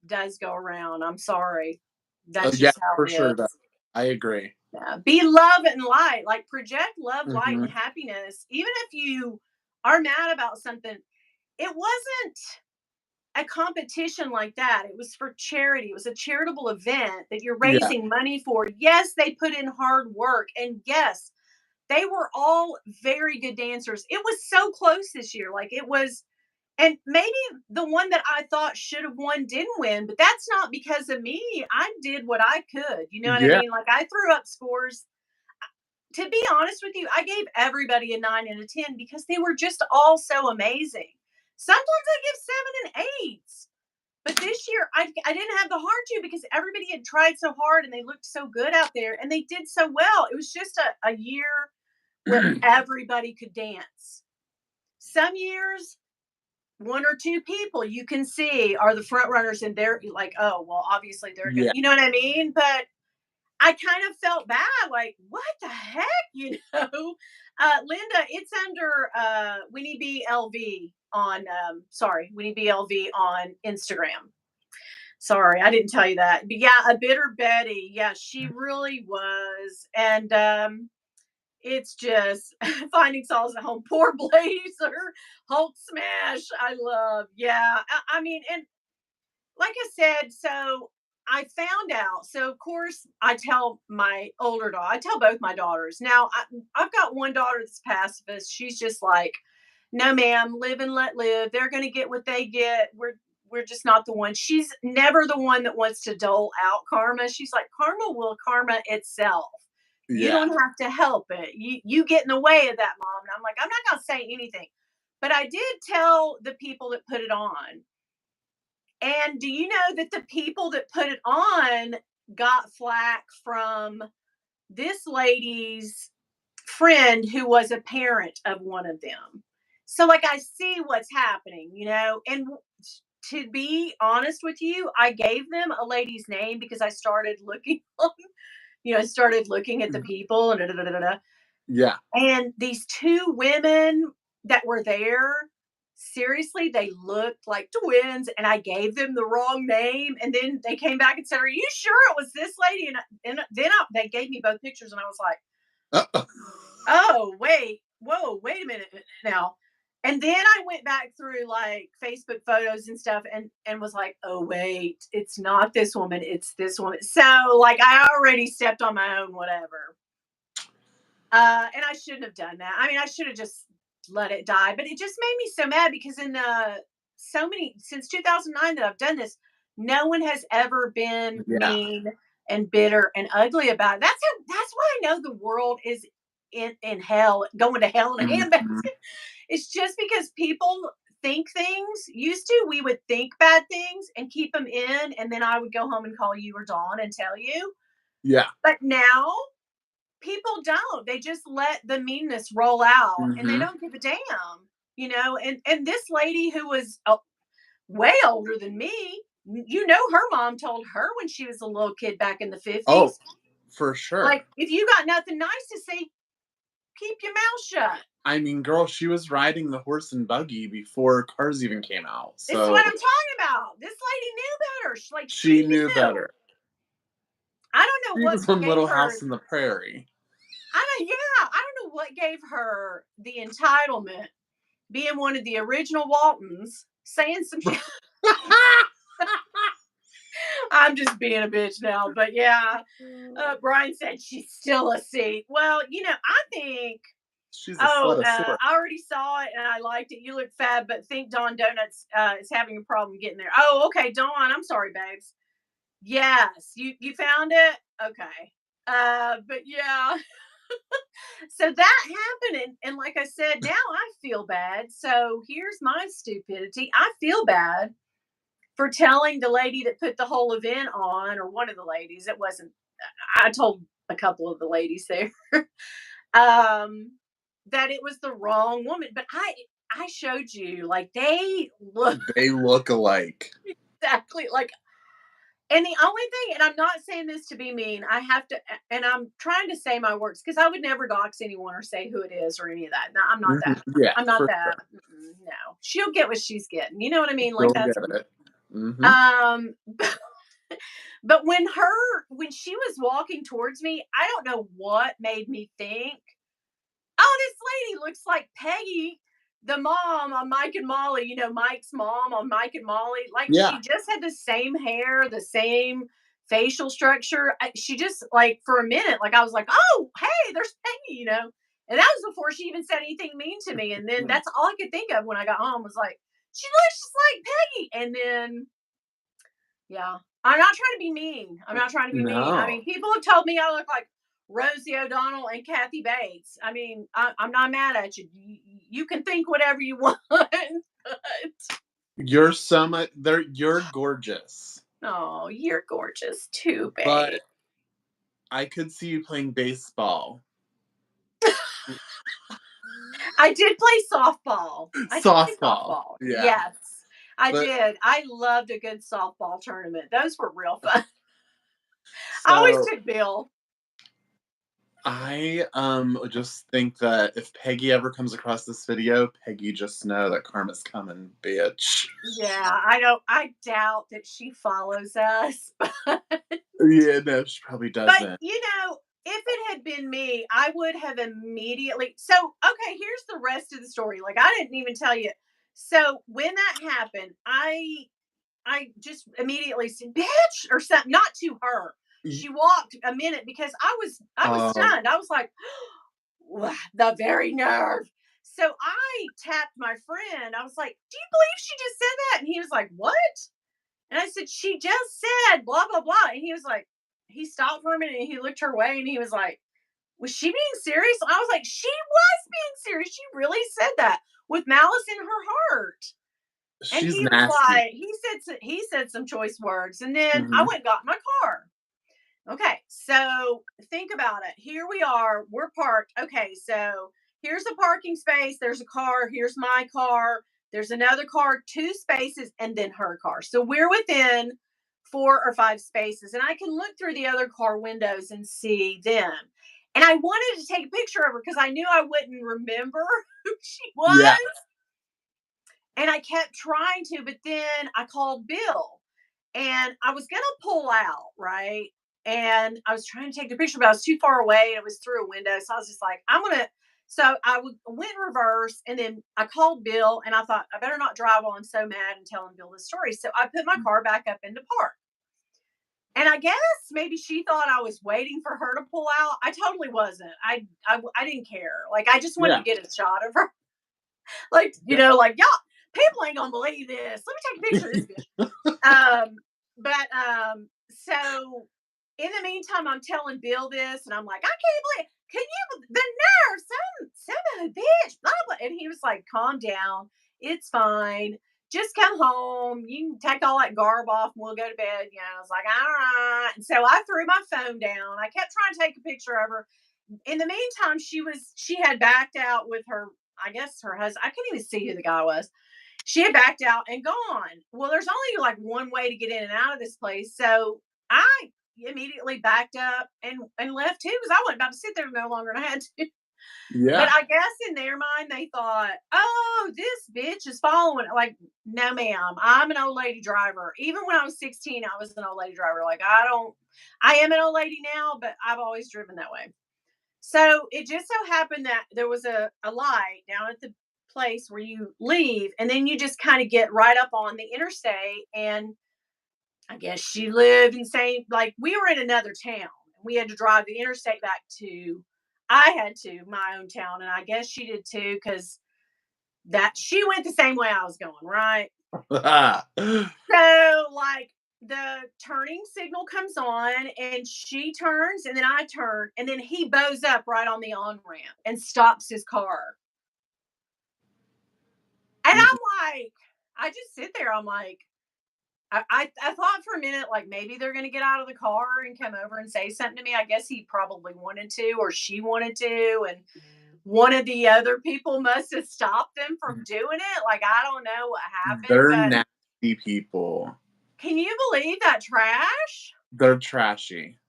does go around. I'm sorry. Oh, That's yeah, just how for it sure. is. I agree. Yeah. Be love and light. Like project love, light, and Mhm. happiness. Even if you are mad about something, it wasn't a competition like that. It was for charity. It was a charitable event that you're Yeah, raising money for. Yes, they put in hard work. And yes, they were all very good dancers. It was so close this year. Like it was, and maybe the one that I thought should have won didn't win, but that's not because of me. I did what I could. You know what I yeah. mean? Like I threw up scores. To be honest with you, I gave everybody a 9 and a 10 because they were just all so amazing. Sometimes I give 7 and 8s. But this year, I didn't have the heart to because everybody had tried so hard and they looked so good out there and they did so well. It was just a year where everybody could dance. Some years, one or two people you can see are the front runners and they're like, oh, well, obviously they're going Yeah. to, you know what I mean? But I kind of felt bad, like, what the heck, Linda, it's under Winnie B LV on Winnie B LV on Instagram. Sorry, I didn't tell you that. But yeah, a bitter Betty. Yeah, she really was. And it's just finding solace at home. Poor Blazer, Hulk smash. I love. Yeah, I mean, and like I said, so I found out. So of course, I tell my older daughter. I tell both my daughters. Now I've got one daughter that's pacifist. She's just like, no, ma'am, live and let live. They're going to get what they get. We're just not the one. She's never the one that wants to dole out karma. She's like, karma will karma itself. You Yeah. don't have to help it. You get in the way of that, mom. And I'm like, I'm not going to say anything. But I did tell the people that put it on. And do you know that the people that put it on got flack from this lady's friend who was a parent of one of them? So, like, I see what's happening, and to be honest with you, I gave them a lady's name because I started looking on, I started looking at the people and da, da, da, da, da. Yeah. And these two women that were there, seriously, they looked like twins, and I gave them the wrong name. And then they came back and said, "Are you sure it was this lady?" And then they gave me both pictures, and I was like, Uh-oh. "Oh, wait, whoa, wait a minute now." And then I went back through like Facebook photos and stuff, and was like, "Oh, wait, it's not this woman, it's this woman." So like, I already stepped on my own, whatever. And I shouldn't have done that. I mean, I should have just let it die. But it just made me so mad because in so many since 2009 that I've done this, no one has ever been Yeah. mean and bitter and ugly about it. That's why I know the world is in hell, going to hell in a Mhm. handbasket. It's just because people think things. Used to, we would think bad things and keep them in, and then I would go home and call you or Dawn and tell you. Yeah. But now people don't. They just let the meanness roll out and they Mhm. don't give a damn, and this lady who was way older than me, her mom told her when she was a little kid back in the Oh, 50s, for sure. like, if you got nothing nice to say, keep your mouth shut. I mean, girl, she was riding the horse and buggy before cars even came out. This is what So I'm talking about. This lady knew better. She she knew knew. better. I don't know She what was from gave Little her. House in the Prairie. Yeah, I don't know what gave her the entitlement, being one of the original Waltons, saying some shit. I'm just being a bitch now, but yeah. Brian said she's still a C. Well, I think. She's a Oh, slut of sorts. I already saw it and I liked it. You look fab, but think Dawn Donuts is having a problem getting there. Oh, okay, Dawn. I'm sorry, babes. Yes, you found it. Okay. But yeah. So that happened, and like I said, now I feel bad. So here's my stupidity. I feel bad for telling the lady that put the whole event on, or one of the ladies. It wasn't. I told a couple of the ladies there, um, that it was the wrong woman. But I showed you, like, they look They look alike. exactly like. And the only thing, and I'm not saying this to be mean, I have to, and I'm trying to say my words because I would never dox anyone or say who it is or any of that. No, I'm not Mhm. that. Yeah, I'm not for that. sure. No, she'll get what she's getting. You know what I mean? Like, She'll that's get it. Mhm. um. But when she was walking towards me, I don't know what made me think, "Oh, this lady looks like Peggy, the mom on Mike and Molly." Mike's mom on Mike and Molly. Like, Yeah. she just had the same hair, the same facial structure. She just, like, for a minute, like, I was like, "Oh, hey, there's Peggy," And that was before she even said anything mean to me. And then that's all I could think of when I got home was like, "She looks just like Peggy." And then, yeah. I'm not trying to be mean. I'm not trying to be mean. I No. mean, people have told me I look like Rosie O'Donnell and Kathy Bates. I mean, I'm not mad at you. You can think whatever you want. But, You're so much you're gorgeous. oh, you're gorgeous too, babe. But I could see you playing baseball. I did play softball. I did play Softball. softball. Yeah. Yes, I But did. I loved a good softball tournament. Those were real fun. I always so took Bill. I just think that if Peggy ever comes across this video, Peggy, just know that karma's coming, bitch. Yeah, I don't. I doubt that she follows us. Yeah, no, she probably But, doesn't. if it had been me, I would have immediately. So, okay, here's the rest of the story. Like, I didn't even tell you. So, when that happened, I just immediately said, "Bitch," or something, not to her. Y- She walked a minute because I was Um, stunned. I was like, "Wow, the very nerve." So I tapped my friend. I was like, "Do you believe she just said that?" And he was like, "What?" And I said, "She just said blah, blah, blah." And he was like, he stopped for a minute and he looked her way and he was like, "Was she being serious?" And I was like, "She was being serious. She really said that with malice in her heart." And she's he was nasty. like, he said some choice words. And then I Hmm. went and got in my car. Okay, so think about it. Here we are. We're parked. Okay, so here's a parking space. There's a car. Here's my car. There's another car, 2 spaces, and then her car. So we're within 4 or 5 spaces, and I can look through the other car windows and see them. And I wanted to take a picture of her because I knew I wouldn't remember who she Yeah. was. And I kept trying to, but then I called Bill and I was going to pull out, right? And I was trying to take the picture, but I was too far away and it was through a window. So I was just like, I'm going to. So went in reverse and then I called Bill and I thought, I better not drive while I'm so mad and telling Bill the story. So I put my car back up into park. And I guess maybe she thought I was waiting for her to pull out. I totally wasn't. I didn't care. Like, I just wanted Yeah. to get a shot of her. Like, Yeah. like, y'all, people ain't gonna believe this. Let me take a picture of this bitch. So in the meantime, I'm telling Bill this, and I'm like, I can't believe, can you, the nerve, some of the bitch, blah, blah. And he was like, calm down. It's fine. Just come home. You can take all that garb off and we'll go to bed. I was like, all right. And so I threw my phone down. I kept trying to take a picture of her. In the meantime, she had backed out with her, I guess her husband. I couldn't even see who the guy was. She had backed out and gone. Well, there's only like one way to get in and out of this place. So I immediately backed up and left too because I wasn't about to sit there no longer and I had to. But Yeah. I guess in their mind, they thought, oh, this bitch is following. Like, no, ma'am, I'm an old lady driver. Even when I was 16, I was an old lady driver. Like, I am an old lady now, but I've always driven that way. So it just so happened that there was a light down at the place where you leave, and then you just kind of get right up on the interstate. And I guess she lived in like we were in another town. We had to drive the interstate back to, I had to my own town, and I guess she did too, because that she went the same way I was going, right? So like the turning signal comes on and she turns and then I turn and then he bows up right on the on ramp and stops his car. And I'm like, I just sit there. I'm like, I thought for a minute, like maybe they're going to get out of the car and come over and say something to me. I guess he probably wanted to, or she wanted to. And one of the other people must have stopped them from doing it. Like, I don't know what happened, They're but nasty people. can you believe that trash? They're trashy.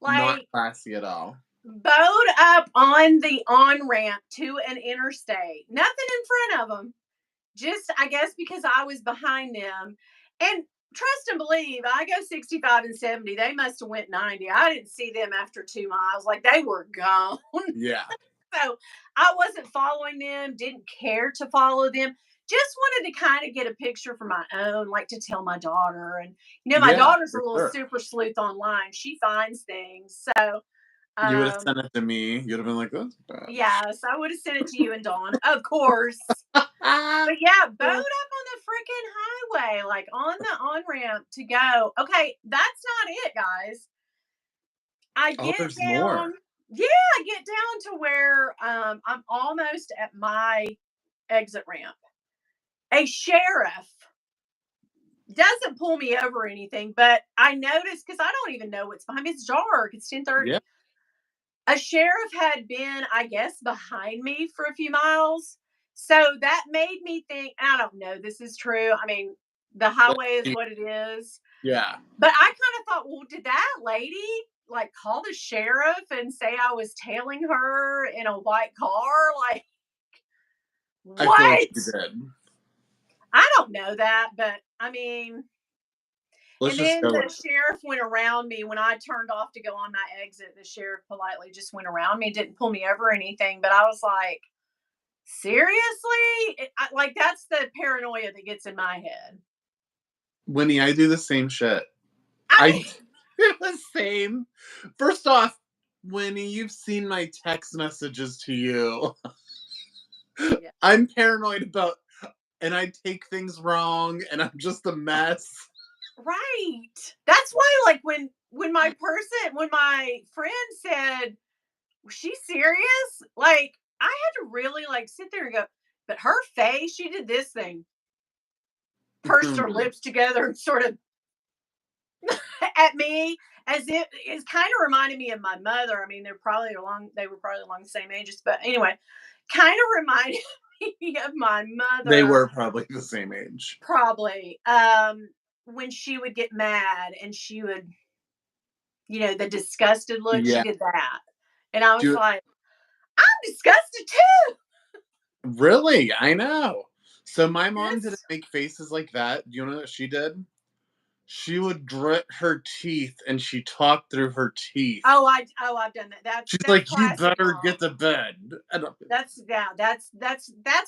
Not Like, classy at all. bowed up on the on ramp to an interstate. Nothing in front of them. Just, I guess, because I was behind them. And trust and believe, I go 65 and 70. They must have went 90. I didn't see them after 2 miles. Like, they were gone. Yeah. So I wasn't following them, didn't care to follow them. Just wanted to kind of get a picture for my own, like to tell my daughter. And, my Yeah, daughter's a for little sure. super sleuth online. She finds things. So, You would have sent it to me. You'd have been like, "That's bad." yes, I would have sent it to you and Dawn, of course. But yeah, bowed up on the freaking highway, like on the on ramp to go. Okay, that's not it, guys. I Oh, get there's down. more. Yeah, I get down to where I'm almost at my exit ramp. A sheriff doesn't pull me over or anything, but I noticed because I don't even know what's behind me. It's dark. It's 10:30. Yeah. A sheriff had been, I guess, behind me for a few miles. So that made me think, I don't know, this is true. I mean, the highway is what it is. Yeah. But I kind of thought, well, did that lady like call the sheriff and say I was tailing her in a white car? Like, I feel like what? you did. I don't know that, but I mean, Let's and just then go the with it. sheriff went around me when I turned off to go on my exit. The sheriff politely just went around me, didn't pull me over or anything. But I was like, seriously? Like, that's the paranoia that gets in my head. Winnie, I do the same shit. I I mean, do the same. First off, Winnie, you've seen my text messages to you. yeah, I'm paranoid about, and I take things wrong, and I'm just a mess. right. That's why, like, when my friend said, was she serious? Like, I had to really like sit there and go, but her face, she did this thing, pursed her lips together and sort of at me as if it's kind of reminded me of my mother. I mean, they were probably along the same ages, but anyway, kind of reminded of my They mother, were probably the same age. probably, when she would get mad and she would, the disgusted look, she Yeah. did that. And I was Do like, I'm disgusted too. really? I know. So my mom didn't This make faces like that. Do you know what she did? She would grit her teeth and she talked through her teeth. I've done that. That's She's that's like, "You classic better mom. get to bed." I don't That's yeah, that's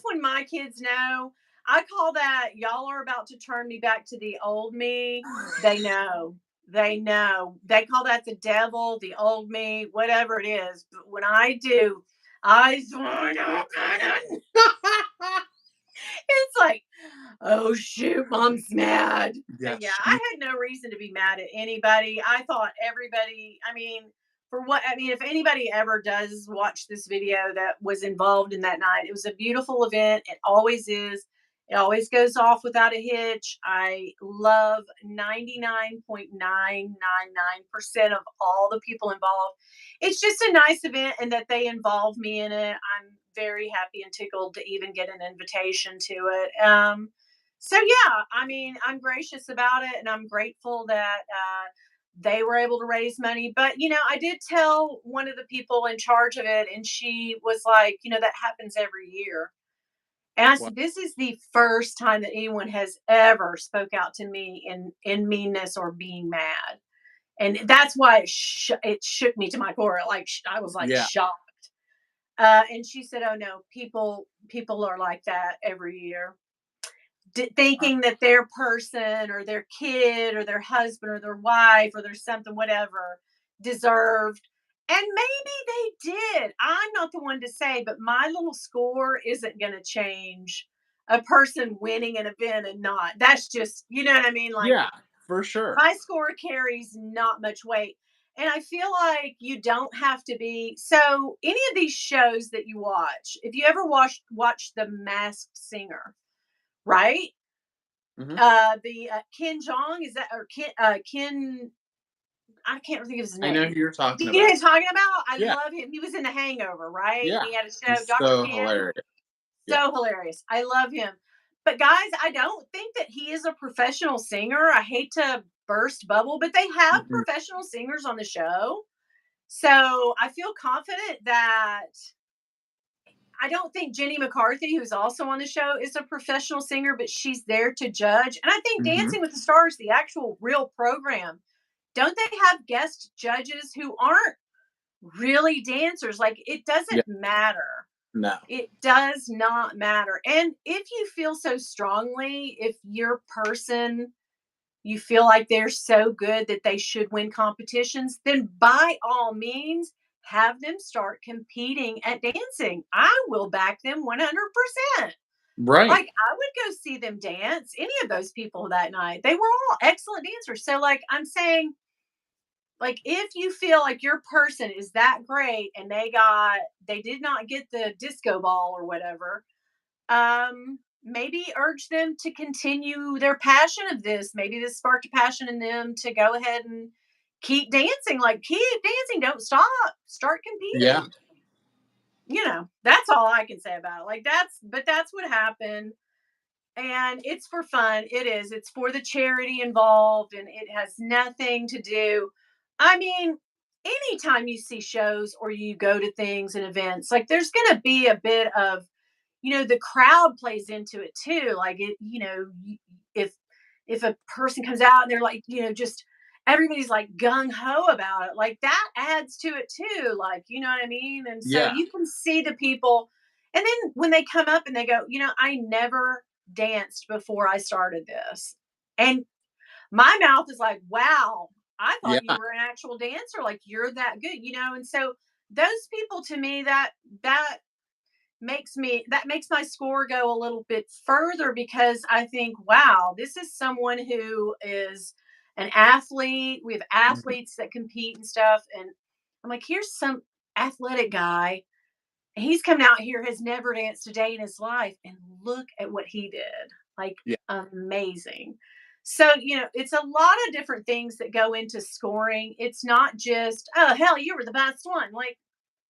when my kids know. I call that y'all are about to turn me back to the old me. They know. They know. They call that the devil, the old me, whatever it is. But when I do, I swear to God, it's like, oh shoot, mom's mad. Yeah, Yeah, I she had no reason to be mad at anybody. I thought everybody, I mean, if anybody ever does watch this video that was involved in that night, it was a beautiful event. It always is. It always goes off without a hitch. I love 99.999% of all the people involved. It's just a nice event and that they involve me in it. I'm very happy and tickled to even get an invitation to it. So yeah, I mean, I'm gracious about it and I'm grateful that they were able to raise money. But I did tell one of the people in charge of it, and she was like, that happens every year. And I well, said, this is the first time that anyone has ever spoke out to me in meanness or being mad, and that's why it shook me to my core. Like I was like yeah, shocked. And she said, "Oh no, people are like that every year, uh, thinking that their person or their kid or their husband or their wife or their something whatever deserved." And maybe they did. I'm not the one to say, but my little score isn't going to change a person winning an event and not. That's just, you know what I mean? Like yeah, for sure. my score carries not much weight. And I feel like you don't have to be so any of these shows that you watch, if you ever watch The Masked Singer, right? Mhm. The Ken Jong is that or Ken? I can't think of his I know name. who you're Do talking you know what about. I'm talking about? I Yeah, love him. He was in The Hangover, right? And yeah. he had a show, He's Dr. so Ken. hilarious. Yeah. So hilarious. I love him. But guys, I don't think that he is a professional singer. I hate to burst bubble, but they have Mhm. professional singers on the show. So I feel confident that I don't think Jenny McCarthy, who's also on the show, is a professional singer, but she's there to judge. And I think Mhm. Dancing with the Stars, the actual real program, don't they have guest judges who aren't really dancers? Like it Yeah. doesn't matter. No. It does not matter. And if you feel so strongly, if your person you feel like they're so good that they should win competitions, then by all means, have them start competing at dancing. I will back them 100%. Right. Like, I would go see them dance, any of those people that night. They were all excellent dancers. So, like, I'm saying, like, if you feel like your person is that great and they did not get the disco ball or whatever, maybe urge them to continue their passion of this. Maybe this sparked a passion in them to go ahead and keep dancing. Like keep dancing, don't stop. Start Yeah. competing. That's all I can say about it. Like that's what happened. And it's for fun. It is. It's for the charity involved and it has nothing to do. I mean, anytime you see shows or you go to things and events, like there's going to be a bit of the crowd plays into it too. Like if a person comes out and they're like, just everybody's like gung ho about it, like that adds to it too. Like, you know what I mean? And so Yeah. you can see the people, and then when they come up and they go, I never danced before I started this, and my mouth is like, wow, I thought you Yeah. were an actual dancer. Like you're that good, and so those people to me that makes my score go a little bit further because I think, wow, this is someone who is an athlete. We have Mhm. athletes that compete and stuff. And I'm like, here's some athletic guy. And he's coming out here, has never danced a day in his life. And look at what he did. Like, Yeah. amazing. So, it's a lot of different things that go into scoring. It's not just, oh, hell, you were the best one. Like,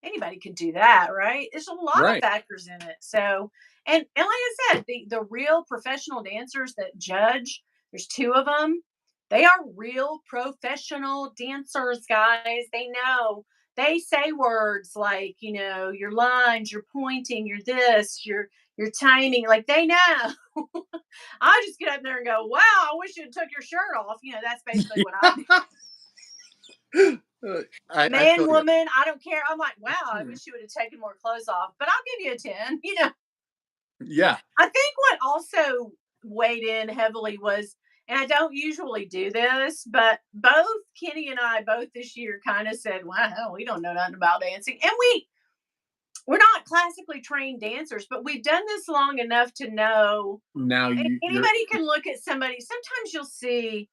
anybody could do that, right? There's a lot of Right. factors in it. So, And like I said, the real professional dancers that judge, there's two of them. They are real professional dancers, guys. They know. They say words like, your lines, your pointing, your this, your timing. Like they know. I just get up there and go, "Wow, I wish you'd took your shirt off." That's basically what I do. I Man, feel you. woman, I don't care. I'm like, "Wow, I Hmm. wish you would have taken more clothes off," but I'll give you a 10. Yeah. I think what also weighed in heavily was, and I don't usually do this, but both Kenny and I both this year kind of said, "Wow, we don't know nothing about dancing," and we're not classically trained dancers, but we've done this long enough to know. Now you're Anybody can look at somebody. Sometimes you'll see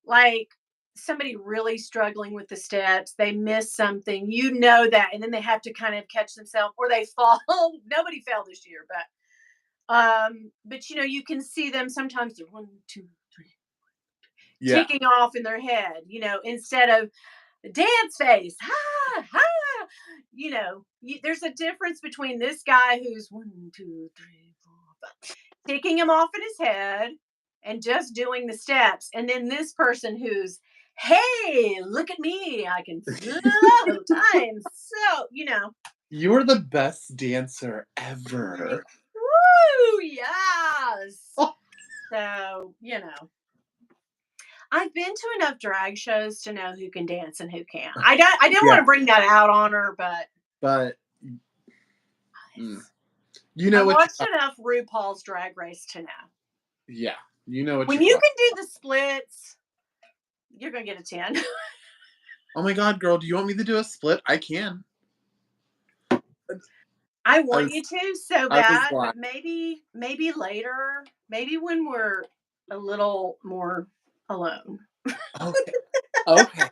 like somebody really struggling with the steps. They miss something, that, and then they have to kind of catch themselves, or they fall. Nobody fell this year, but you can see them sometimes they're one, two, three, yeah. ticking off in their head, instead of dance face. Ha ha. There's a difference between this guy who's one, two, three, four, five, ticking him off in his head and just doing the steps, and then this person who's, hey, look at me, I can flow time. So, You're the best dancer woo, ever. yes. Oh, So, I've been to enough drag shows to know who can dance and who can't. I didn't want yeah, to bring that out on her, but but mm, you I know what you watched got. enough RuPaul's Drag Race to know. Yeah, you know what When you you got. can do the splits, you're gonna get a 10. Oh my god, girl, do you want me to do a split? I can. I I want was you to so I was bad, like, but maybe later, maybe when we're a little more alone. okay, okay.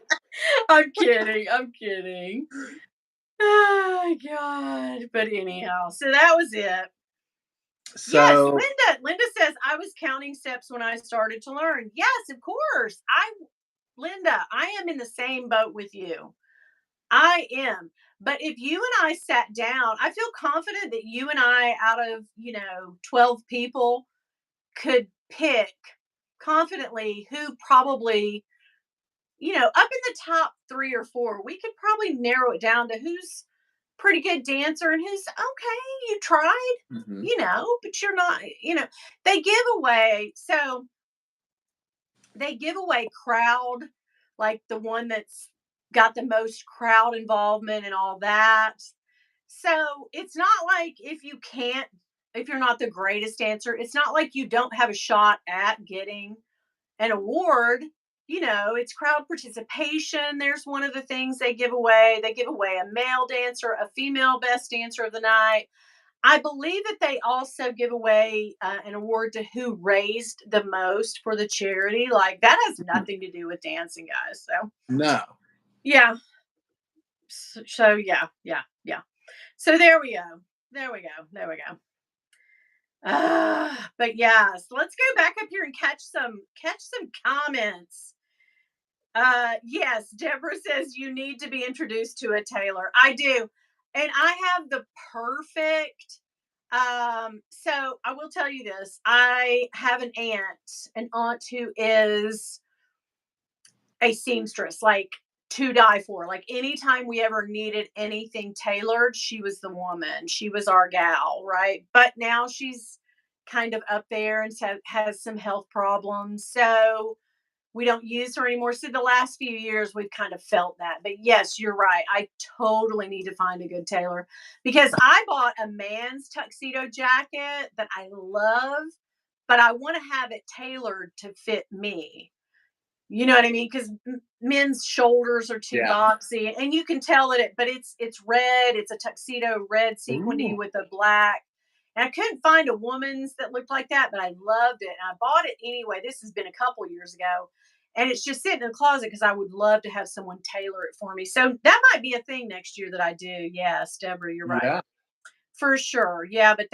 I'm kidding. I'm kidding. Oh God. But anyhow, so that was it. Yes, So Linda says I was counting steps when I started to learn. Yes, of course. Linda, I am in the same boat with you. I am. But if you and I sat down, I feel confident that you and I, out of, 12 people, could pick confidently who probably, up in the top three or four, we could probably narrow it down to who's pretty good dancer and who's okay, you tried, mhm, but you're not, they give away. So they give away crowd, like the one that's got the most crowd involvement and all that. So it's not like if you're not the greatest dancer, it's not like you don't have a shot at getting an award. It's crowd participation. There's one of the things they give away. They give away a male dancer, a female best dancer of the night. I believe that they also give away an award to who raised the most for the charity. Like that has mhm. nothing to do with dancing, guys. So No. yeah. So yeah, yeah, yeah. So there we go. There we go. There we go. But yeah, so let's go back up here and catch some comments. Yes, Deborah says you need to be introduced to a tailor. I do. And I have the perfect so I will tell you this. I have an aunt who is a seamstress, like to die for. Like anytime we ever needed anything tailored, she was the woman. She was our gal, right? But now she's kind of up there and has some health problems. So we don't use her anymore. So the last few years we've kind of felt that. But yes, you're right. I totally need to find a good tailor because I bought a man's tuxedo jacket that I love, but I want to have it tailored to fit me. You know what I mean? Because men's shoulders are too Yeah. boxy, and you can tell that but it's red. It's a tuxedo red sequiny Ooh. with a black. And I couldn't find a woman's that looked like that, but I loved it. And I bought it anyway. This has been a couple years ago. And it's just sitting in the closet because I would love to have someone tailor it for me. So that might be a thing next year that I do. Yes, Deborah, you're right. Yeah. For sure. Yeah, but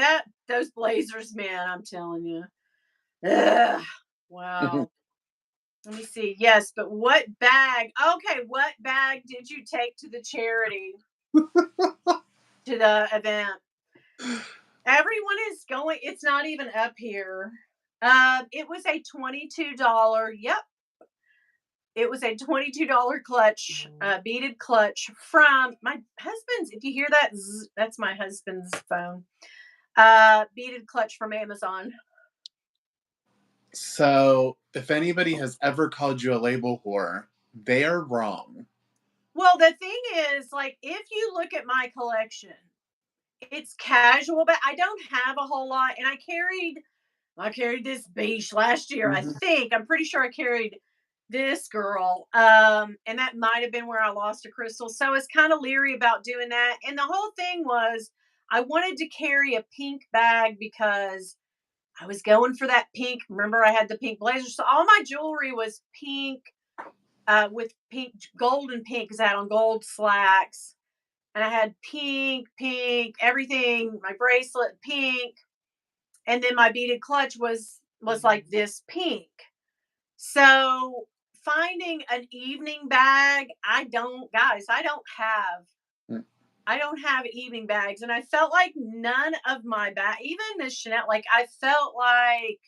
those blazers, man, I'm telling you. Ugh, wow. Let me see. Yes, but what bag? Okay, what bag did you take to the charity, to the event? Everyone is going. It's not even up here. It was a $22. Yep, it was a $22 clutch, beaded clutch from my husband's. If you hear that, that's my husband's phone. Beaded clutch from Amazon. So, if anybody has ever called you a label whore, they are wrong. Well, the thing is, like, if you look at my collection, it's casual, but I don't have a whole lot. And I carried this beach last year. I Mhm. think I'm pretty sure I carried this girl. And that might have been where I lost a crystal. So I was kind of leery about doing that. And the whole thing was I wanted to carry a pink bag because I was going for that pink. Remember, I had the pink blazer. So all my jewelry was pink, with pink, gold and pink, because I had on gold slacks. And I had pink, everything, my bracelet, pink. And then my beaded clutch was like this pink. So finding an evening bag, Mm. I don't have evening bags. And I felt like none of my bag, even the Chanel, like I felt like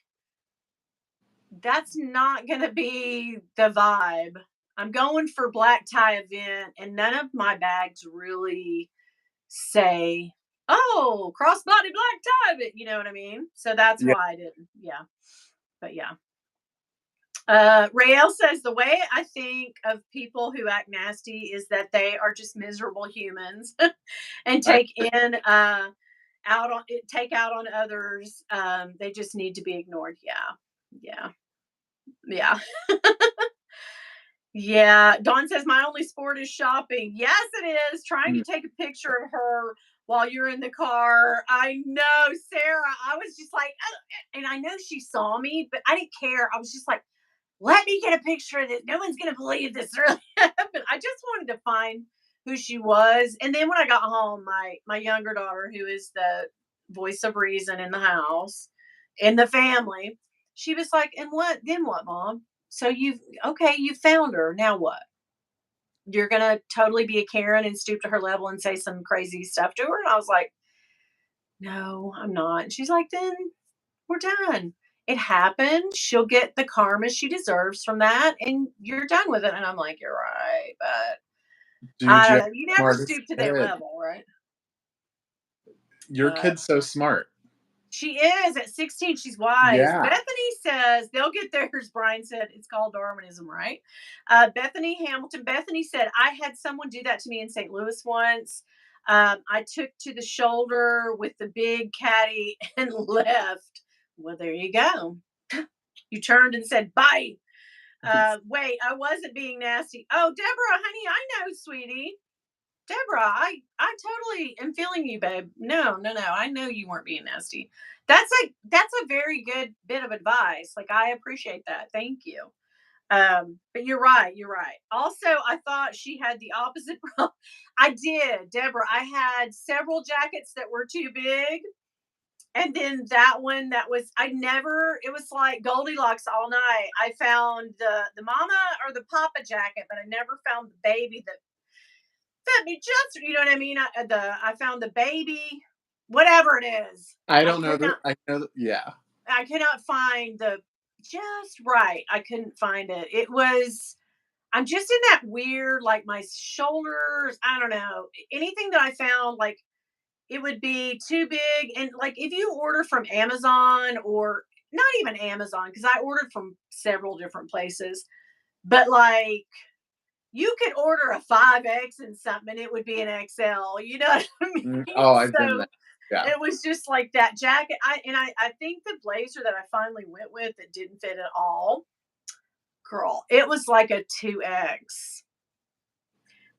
that's not gonna be the vibe. I'm going for black tie event, and none of my bags really say, "Oh, crossbody black tie event." You know what I mean? So that's Yeah. why I didn't. Yeah, but yeah. Rael says the way I think of people who act nasty is that they are just miserable humans and I, take out on others. They just need to be ignored. Yeah, yeah, yeah. Yeah, Dawn says my only sport is shopping. Yes, it is. Trying mm, to take a picture of her while you're in the car. I know, Sarah. I was just like, "Oh," and I know she saw me, but I didn't care. I was just like, let me get a picture of this. No one's gonna believe this really happened. I just wanted to find who she was. And then when I got home, my younger daughter, who is the voice of reason in the house, in the family, she was like, "And what? Then what, mom? So you've okay, you found her. Now what? You're gonna totally be a Karen and stoop to her level and say some crazy stuff to her?" And I was like, "No, I'm not." And she's like, "Then we're done. It happened. She'll get the karma she deserves from that, and you're done with it." And I'm like, "You're right, but dude, I you don't have know. You the never smartest stoop to their kid. level, right?" Your But kid's so smart. she is at 16. She's wise. Yeah. Bethany says they'll get theirs. Brian said it's called Darwinism, right? Bethany Hamilton. Bethany said I had someone do that to me in St. Louis once. I took to the shoulder with the big caddy and left. Well, there you go. You turned and said bye. Wait, I wasn't being nasty. Oh, Deborah, honey, I know, sweetie. Deborah, I totally am feeling you, babe. No, no, no. I know you weren't being nasty. That's a very good bit of advice. Like I appreciate that. Thank you. But you're right. You're right. Also, I thought she had the opposite problem. I did, Deborah. I had several jackets that were too big. And then that one that was I never it was like Goldilocks all night. I found the mama or the papa jacket, but I never found the baby that fit me just, you know what I mean? I found the baby, whatever it is. I I don't know could that. not I know that. Yeah. I could not find the just right. I couldn't find it. It was I'm just in that weird like my shoulders, I don't know. Anything that I found like it would be too big. And like if you order from Amazon or not even Amazon, because I ordered from several different places, but like you could order a 5X and something and it would be an XL. You know what I mean? Oh, I've been there. So Yeah. it was just like that jacket. I think the blazer that I finally went with that didn't fit at all, girl, it was like a 2X.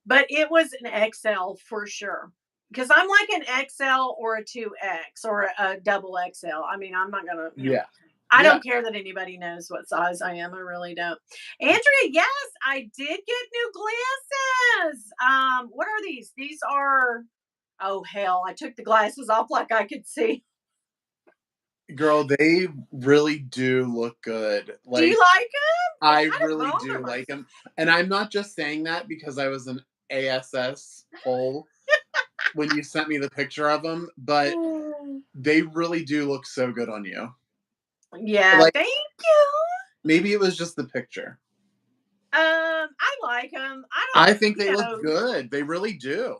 But it was an XL for sure. Because I'm like an XL or a 2X or a double XL. I mean, I'm not gonna, Yeah. I Yeah. don't care that anybody knows what size I am. I really don't. Andrea, yes, I did get new glasses. What are these? These are oh hell, I took the glasses off like I could see. Girl, they really do look good. Do you Like, like them? They I kind of really do bother my like them. And I'm not just saying that because I was an ASS hole when you sent me the picture of them, but They really do look so good on you. Yeah, Like, thank you. maybe it was just the picture. I like them. I I don't, think they look good. They really do.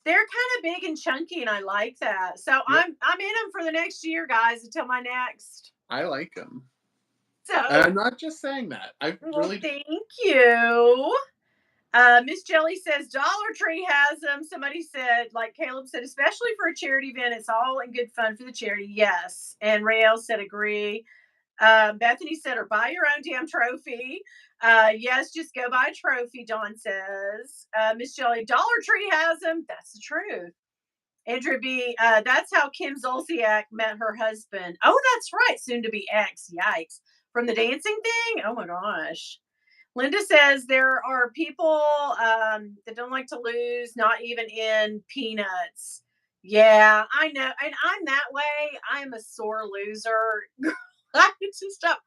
they're kind of big and chunky, and I like that. So Yeah, I'm in them for the next year, guys, until my next. I like them. And I'm So, not just saying that. I well, really do. thank you. Miss Jelly says Dollar Tree has them. Somebody said, like Caleb said, especially for a charity event, it's all in good fun for the charity. Yes, and Rael said agree. Bethany said, or buy your own damn trophy. Yes, just go buy a trophy, Dawn says. Miss Jelly, Dollar Tree has them. That's the truth. Andrew B, that's how Kim Zolciak met her husband. Oh, that's right. Soon to be ex. Yikes. From the dancing thing? Oh my gosh. Linda says there are people that don't like to lose, not even in peanuts. Yeah, I know. And I'm that way. I'm a sore loser. I just have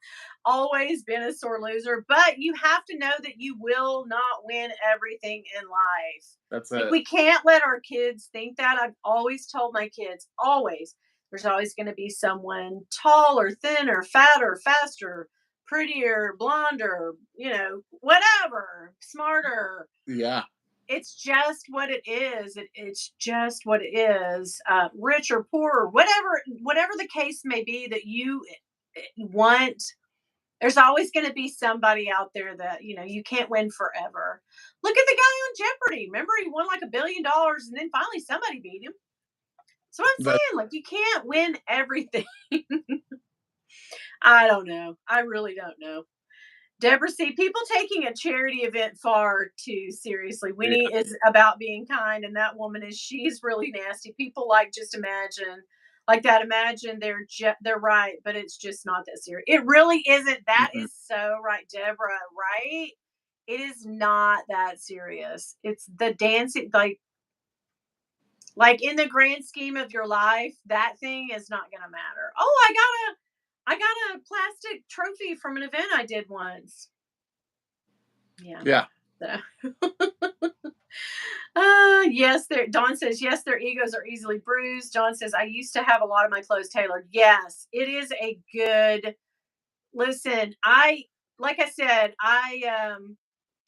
always been a sore loser. But you have to know that you will not win everything in life. That's Like, it. we can't let our kids think that. I've always told my kids, always, there's always going to be someone tall or thin or fat or faster, prettier, blonder, whatever, smarter. Yeah. It's just what it is. It's just what it is. Rich or poor, whatever the case may be that you want. There's always going to be somebody out there that you can't win forever. Look at the guy on Jeopardy. Remember, he won like $1 billion, and then finally somebody beat him. So I'm That saying, like, you can't win everything. I don't know. I really don't know. Deborah C. People taking a charity event far too seriously. yeah. Winnie is about being kind, and that woman she's really nasty. People like just imagine like that. Imagine they're right, but it's just not that serious. It really isn't. That Mhm. is so right, Deborah. Right? It is not that serious. It's the dancing, like in the grand scheme of your life, that thing is not going to matter. Oh, I got a plastic trophy from an event I did once. Yeah. Yeah. So, yes, Dawn says, yes, their egos are easily bruised. Dawn says, I used to have a lot of my clothes tailored. Yes, it is a good listen. Like I said, I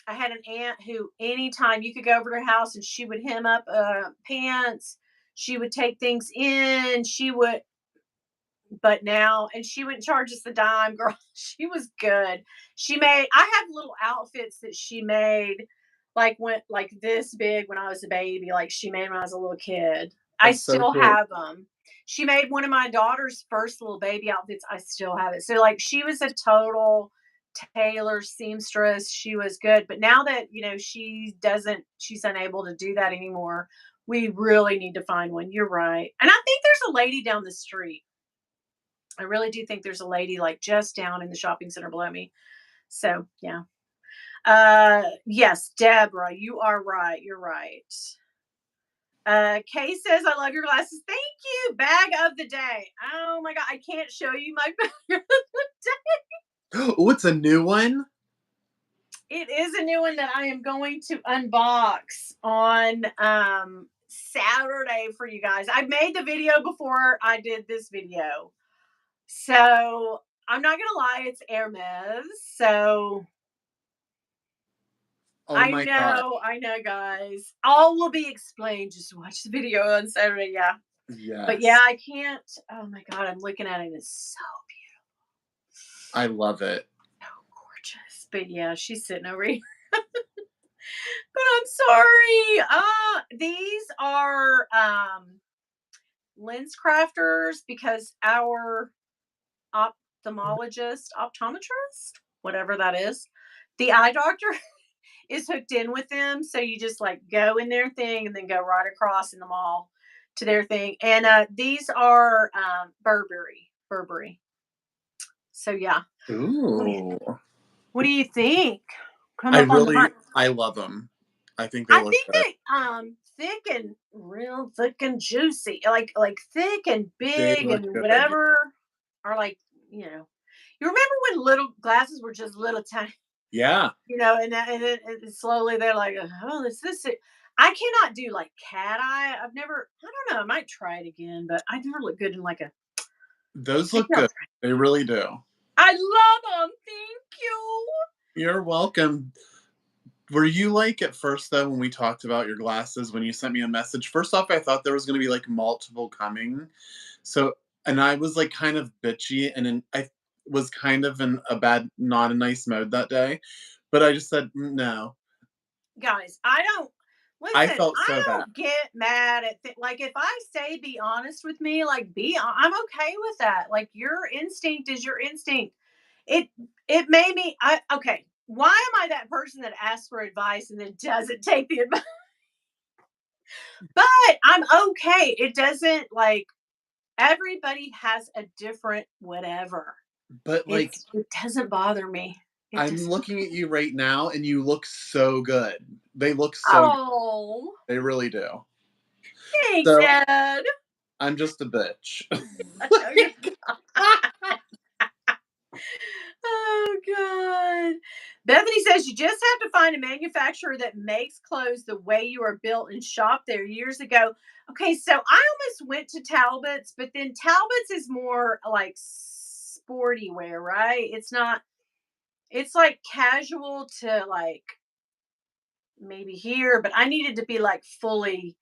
had an aunt who anytime you could go over to her house and she would hem up pants, she would take things in, she would, but now, and she wouldn't charge us the dime, girl. She was good. I have little outfits that she made, like when, like this big when I was a baby, like she made when I was a little kid. I That's so still cool. have them. She made one of my daughter's first little baby outfits. I still have it. So, like, she was a total tailor seamstress. She was good. But now that, she's unable to do that anymore. We really need to find one. You're right. And I think there's a lady down the street. I really do think there's a lady like just down in the shopping center below me. So yeah. Yes, Deborah, you are right. You're right. Kay says, I love your glasses. Thank you. Bag of the day. Oh my God. I can't show you my bag of the day. Oh, it's a new one? It is a new one that I am going to unbox on Saturday for you guys. I made the video before I did this video. So I'm not gonna lie, it's Hermes. So Oh my god. I know, guys. All will be explained. Just watch the video on Saturday. Yeah. But yeah, Yes. I can't. Oh my God, I'm looking at it. It's so I love it. gorgeous. But yeah, she's sitting over here. But I'm sorry. These are lens crafters because our optometrist, whatever that is, the eye doctor is hooked in with them. So you just like go in their thing and then go right across in the mall to their thing. And these are Burberry. Burberry. So yeah. What do you, Ooh. what do you think? Come up on the mic. I love them. I think they I look think good. they thick and real thick and juicy. Like thick and They big look and good. whatever are like, you remember when little glasses were just little tiny. Yeah. And then slowly they're like, oh, is this it? I cannot do like cat eye. I've never. I don't know. I might try it again, but I never look good in like a. Those Maybe look I'll good. try. They really do. I love them. Thank you. You're welcome. Were you like at first though when we talked about your glasses when you sent me a message? First off, I thought there was going to be like multiple coming. So, and I was like kind of bitchy I was kind of in a bad, not a nice mode that day. But I just said, no. Guys, I don't I listen, felt I so bad. don't get mad at like if I say be honest with me, like I'm okay with that. Like your instinct is your instinct. It it made me I okay. Why am I that person that asks for advice and then doesn't take the advice? But I'm okay. It doesn't like everybody has a different whatever. But like, It doesn't bother me. It I'm doesn't. looking at you right now and you look so good. They look so good. Oh, They really do. thanks, So Ed. I'm just a bitch. I know you're. Oh God. Bethany says you just have to find a manufacturer that makes clothes the way you are built and shop there years ago. Okay, so I almost went to Talbot's, but then Talbot's is more like sporty wear, right? It's not, it's like casual to like maybe here, but I needed to be like fully,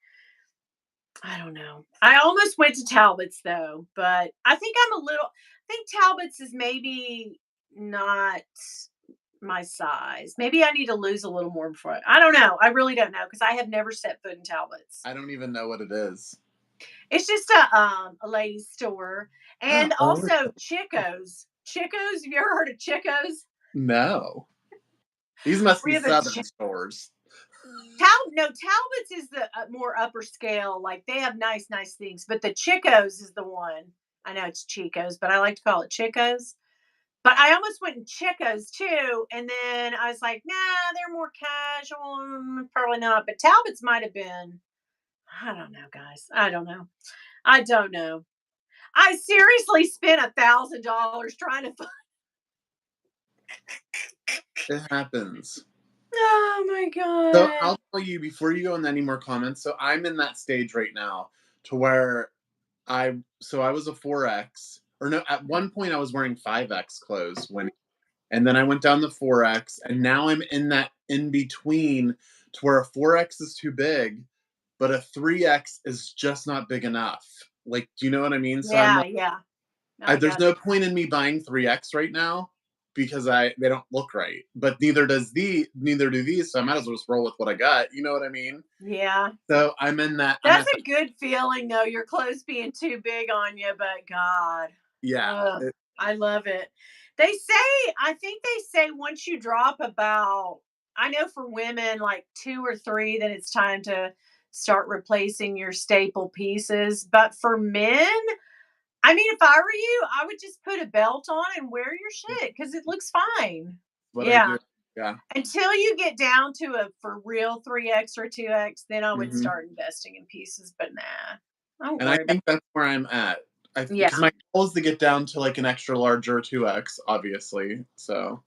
I don't know. I almost went to Talbot's though, but I think Talbot's is maybe not my size. Maybe I need to lose a little more before I don't know. I really don't know because I have never set foot in Talbot's. I don't even know what it is. It's just a ladies store. And Oh, also Chico's. Chico's, have you ever heard of Chico's? no. These must We be have a Southern stores. No, Talbot's is the more upper scale. Like they have nice things, but the Chico's is the one. I know it's Chico's, but I like to call it Chico's. But I almost went in Chico's too, and then I was like, nah, they're more casual. Probably not. But Talbot's might have been. I don't know, guys. I don't know. I don't know. I seriously spent $1,000 trying to find. It happens. Oh my So god. I'll tell you before you go into any more comments. So I'm in that stage right now to where I was a 4X or no, at one point I was wearing 5X clothes when and then I went down to 4X and now I'm in that in between to where a 4X is too big, but a 3X is just not big enough. Like, do you know what I mean? So I'm Yeah, like yeah. I there's got no you. point in me buying 3X right now because they don't look right. But neither do these, so I might as well just roll with what I got. You know what I mean? Yeah. So I'm That's at the a good feeling though, your clothes being too big on you, but God. yeah. Ugh, I love it. They say, I think they say once you drop about, I know for women, like 2 or 3, then it's time to start replacing your staple pieces. But for men, I mean, if I were you, I would just put a belt on and wear your shit because it looks fine. What I Yeah. do. Yeah. Until you get down to a for real 3X or 2X, then I would Hmm. start investing in pieces. But nah, don't And I worry about think that's where I'm at. it. Because Yeah. my goal is to get down to like an extra larger 2X, obviously. So,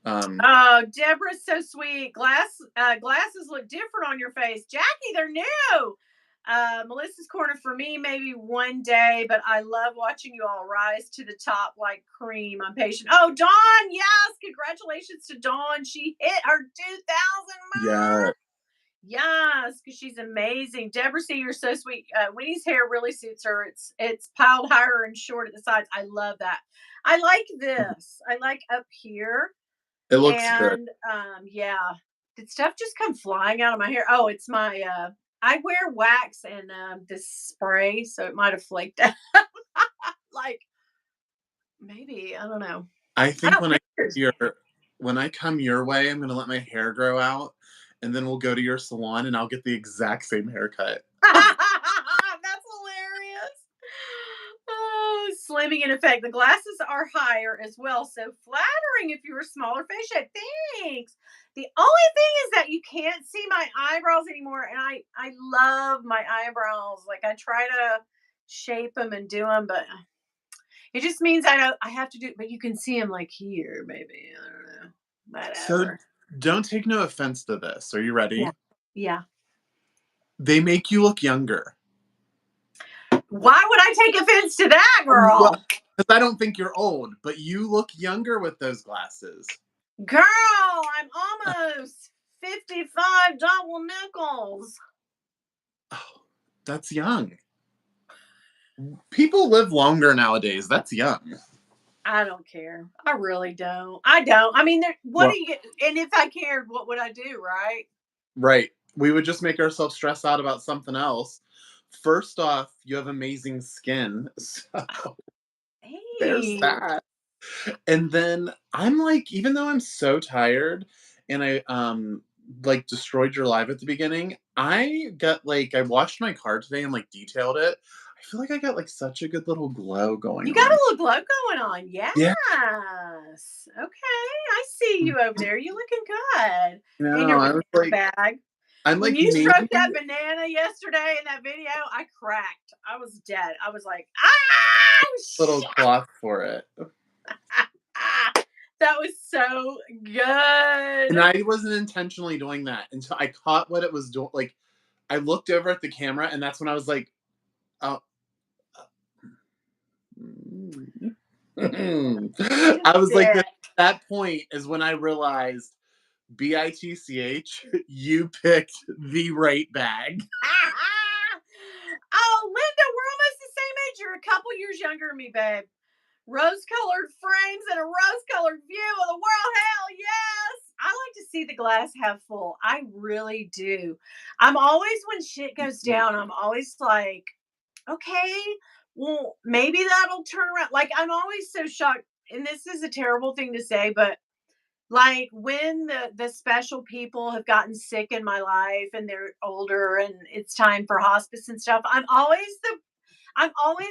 um, Oh, Deborah's so sweet. Glasses look different on your face. Jackie, they're new. Melissa's corner for me, maybe one day, but I love watching you all rise to the top like cream. I'm patient. Oh, Dawn, yes, congratulations to Dawn. She hit her 2,000 yeah, mark. Yes, because she's amazing. Deborah, see, you're so sweet. Winnie's hair really suits her. It's piled higher and short at the sides. I love that. I like this. I like up here. it looks good. And yeah. Did stuff just come flying out of my hair? Oh, it's my I wear wax and this spray, so it might have flaked out. Like maybe, I don't know. I I think don't care. when I come your way, I'm gonna let my hair grow out, and then we'll go to your salon, and I'll get the exact same haircut. That's hilarious. Oh, slimming in effect. The glasses are higher as well, so flattering if you're a smaller face shape. Thanks. The only thing is that you can't see my eyebrows anymore, and I love my eyebrows. Like I try to shape them and do them, but it just means I have to do. But you can see them like here, maybe I don't know. So Whatever. don't take no offense to this. Are you Yeah. ready? Yeah. They make you look younger. Why would I take offense to that, Well, girl? 'cause I don't think you're old, but you look younger with those glasses. Girl, I'm almost 55 double nickels. Oh, that's young. People live longer nowadays. That's young. I don't care. I really don't. I don't. I mean, what Well, do you get? And if I cared, what would I do, right? right. We would just make ourselves stress out about something else. First off, you have amazing skin. So there's Hey, that. And then I'm like, even though I'm so tired and I like destroyed your live at the beginning, I got like I washed my car today and like detailed it. I feel like I got like such a good little glow going you got on. a little glow going on. Yes. Yeah. Okay. I see you over there. You looking good in No, your I was banana like bag. I'm When like you maybe stroked that banana yesterday in that video, I cracked. I was dead. I was like, ah, little shit. cloth for it. That was so And good. I wasn't intentionally doing that until I caught what it was doing. Like I looked over at the camera and that's when I was like, oh, You I was like, did. that point is when I realized BITCH, you picked the right bag. Oh, Linda, we're almost the same age. You're a couple years younger than me, babe. Rose-colored frames and a rose-colored view of the world. Hell yes. I like to see the glass half full. I really do. I'm always, when shit goes down, I'm always like, okay, well, maybe that'll turn around. Like, I'm always so shocked. And this is a terrible thing to say, but like when the special people have gotten sick in my life and they're older and it's time for hospice and stuff, I'm always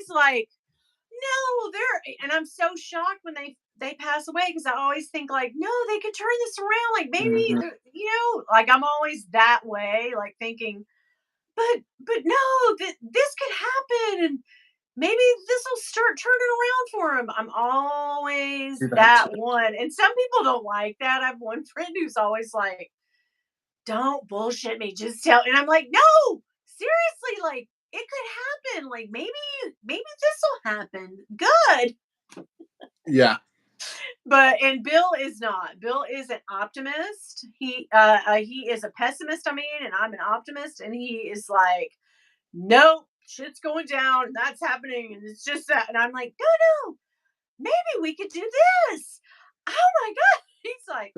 like, no, they're, and I'm so shocked when they pass away because I always think like, no, they could turn this around. Like maybe Mhm. like I'm always that way, like thinking, but no, this could happen, and maybe this will start turning around for him. I'm always that one. And some people don't like that. I have one friend who's always like, don't bullshit me, just tell. And I'm like, no, seriously, like it could happen. Like maybe this will happen. Good. Yeah. But and Bill is not. Bill is an optimist. He is a pessimist, I mean, and I'm an optimist, and he is like, nope, shit's going down, and that's happening, and it's just that. And I'm like, no, no, maybe we could do this. Oh my God. He's like,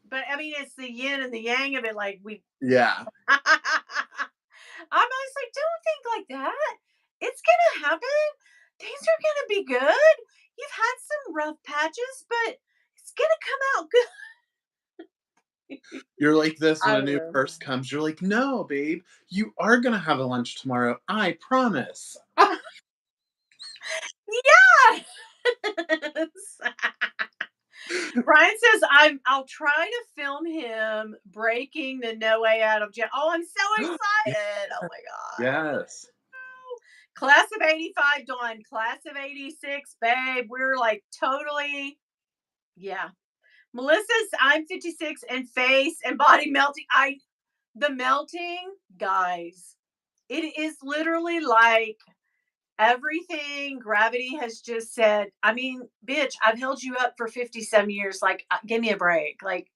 but I mean, it's the yin and the yang of it. Like, Yeah. I'm always like, don't think like that. It's going to happen. Things are going to be good. You've had some rough patches, but it's going to come out good. You're like this when I a don't new know. purse comes. You're like, no, babe, you are gonna have a lunch tomorrow. I promise. Yes. Brian says I'll try to film him breaking the no way out of jail. Oh, I'm so excited. Oh my God. Yes. Class of 85 Dawn, class of 86, babe. We're like totally, yeah. Melissa's I'm 56 and face and body melting. The melting, guys. It is literally like everything gravity has just said, I mean, bitch, I've held you up for 50 some years. Like, give me a break. Like,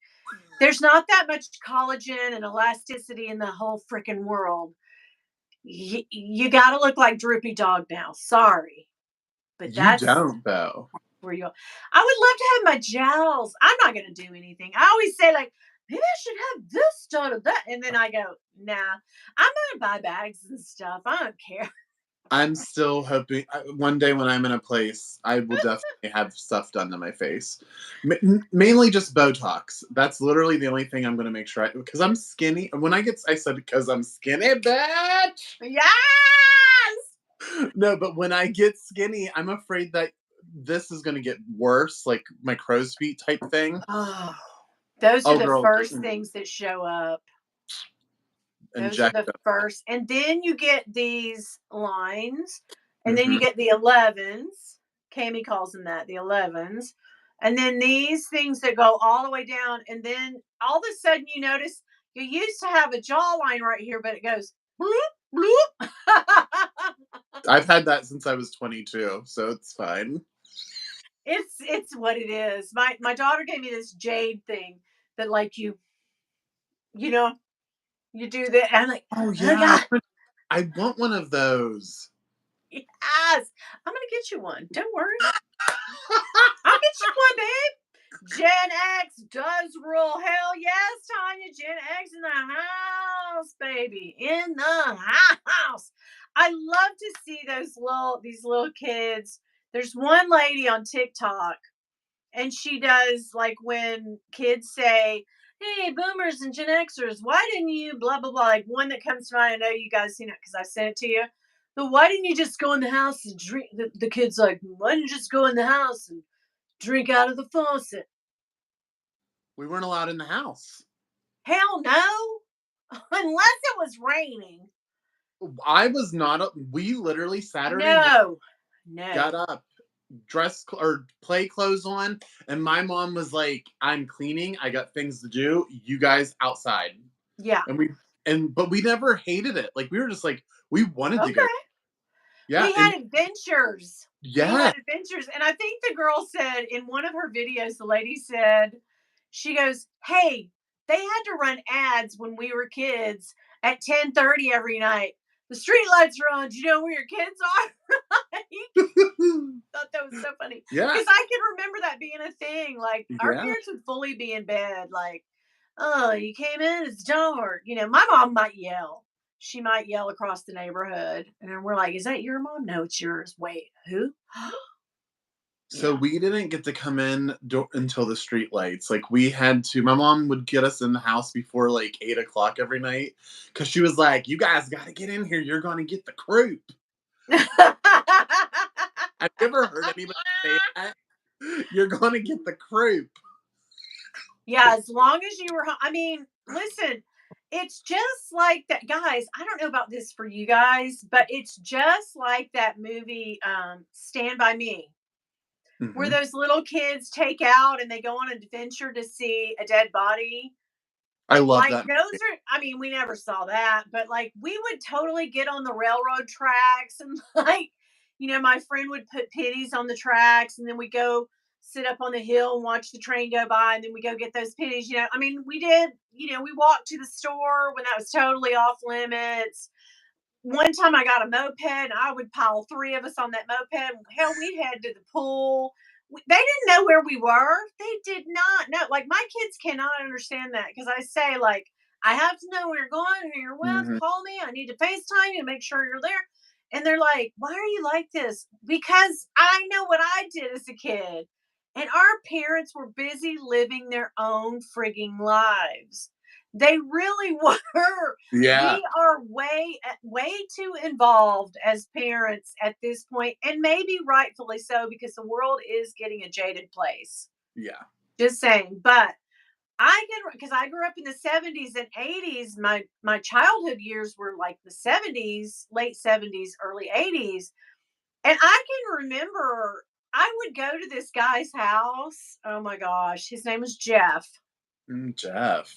there's not that much collagen and elasticity in the whole freaking world. You got to look like Droopy Dog now. Sorry. But You that's don't though. where you I would love to have my gels. I'm not going to do anything. I always say, like, maybe I should have this done or that. And then I go, nah, I'm going to buy bags and stuff. I don't care. I'm still hoping one day when I'm in a place, I will definitely have stuff done to my face. Mainly just Botox. That's literally the only thing I'm going to make sure because I'm skinny. When I said because I'm skinny, bitch. Yes. No, but when I get skinny, I'm afraid that this is going to get worse, like my crow's feet type thing. Oh, those are Oh, the girl, first things that show up. Those are inject the them. first. And then you get these lines, and then you Mhm. get the 11s. Cami calls them that, the 11s. And then these things that go all the way down. And then all of a sudden you notice You used to have a jawline right here, but it goes bloop, bloop. I've had that since I was 22, so it's fine. It's what it is. My daughter gave me this jade thing that like you know you do that. And I'm like, Oh oh yeah, god, I want one of those. yes, I'm gonna get you one. Don't worry, I'll get you one, babe. Gen X does rule. Hell yes, Tanya. Gen X in the house, baby. In the house. I love to see these little kids. There's one lady on TikTok, and she does like when kids say, "Hey, boomers and Gen Xers, why didn't you blah blah blah?" Like one that comes to mind. I know you guys seen it because I sent it to you. But why didn't you just go in the house and drink? The kid's like, why didn't you just go in the house and drink out of the faucet? We weren't allowed in the house. Hell no. Unless it was raining. I was not. We literally Saturday morning No. got No. up, or play clothes on, and my mom was like, "I'm cleaning. I got things to do. You guys outside." Yeah. And but we never hated it. Like we were just like we wanted to go. Okay. Yeah, We and had adventures. We yeah, had adventures. And I think the girl said in one of her videos, the lady said, she goes, "Hey, they had to run ads when we were kids at 10:30 every night. The street lights are on. Do you know where your kids are?" I thought that was so funny. yeah, Because I can remember that being a thing. Like our yeah. parents would fully be in bed, like, "Oh, you came in, it's dark." My mom might yell. She might yell across the neighborhood. And we're like, "Is that your mom?" "No, it's yours." "Wait, who?" So Yeah. we didn't get to come in until the street lights. Like we had to. My mom would get us in the house before like 8 o'clock every night because she was like, "You guys got to get in here. You're going to get the croup." I've never heard anybody say that. You're going to get the croup. Yeah, as long as you were home. I mean, listen, it's just like that, guys. I don't know about this for you guys, but it's just like that movie, Stand By Me, where Hmm. those little kids take out and they go on an adventure to see a dead body. I love Like that those movie. are, I mean, we never saw that, but like we would totally get on the railroad tracks and like, my friend would put pennies on the tracks and then we go sit up on the hill and watch the train go by and then we go get those pennies. I mean, we did, we walked to the store when that was totally off limits. One time I got a moped and I would pile three of us on that moped. Hell, we'd head to the pool. They didn't know where we were. They did not know. Like my kids cannot understand that because I say like, I have to know where you're going, who you're with. Mhm. Call me. I need to FaceTime you to make sure you're there. And they're like, why are you like this? Because I know what I did as a kid. And our parents were busy living their own frigging lives. They really were. Yeah, We are way too involved as parents at this point, and maybe rightfully so because the world is getting a jaded place. yeah. Just saying. But I get, because I grew up in the 70s and 80s. My childhood years were like the 70s, late 70s, early 80s. And I can remember I would go to this guy's house. Oh my gosh, his name was Jeff. Jeff.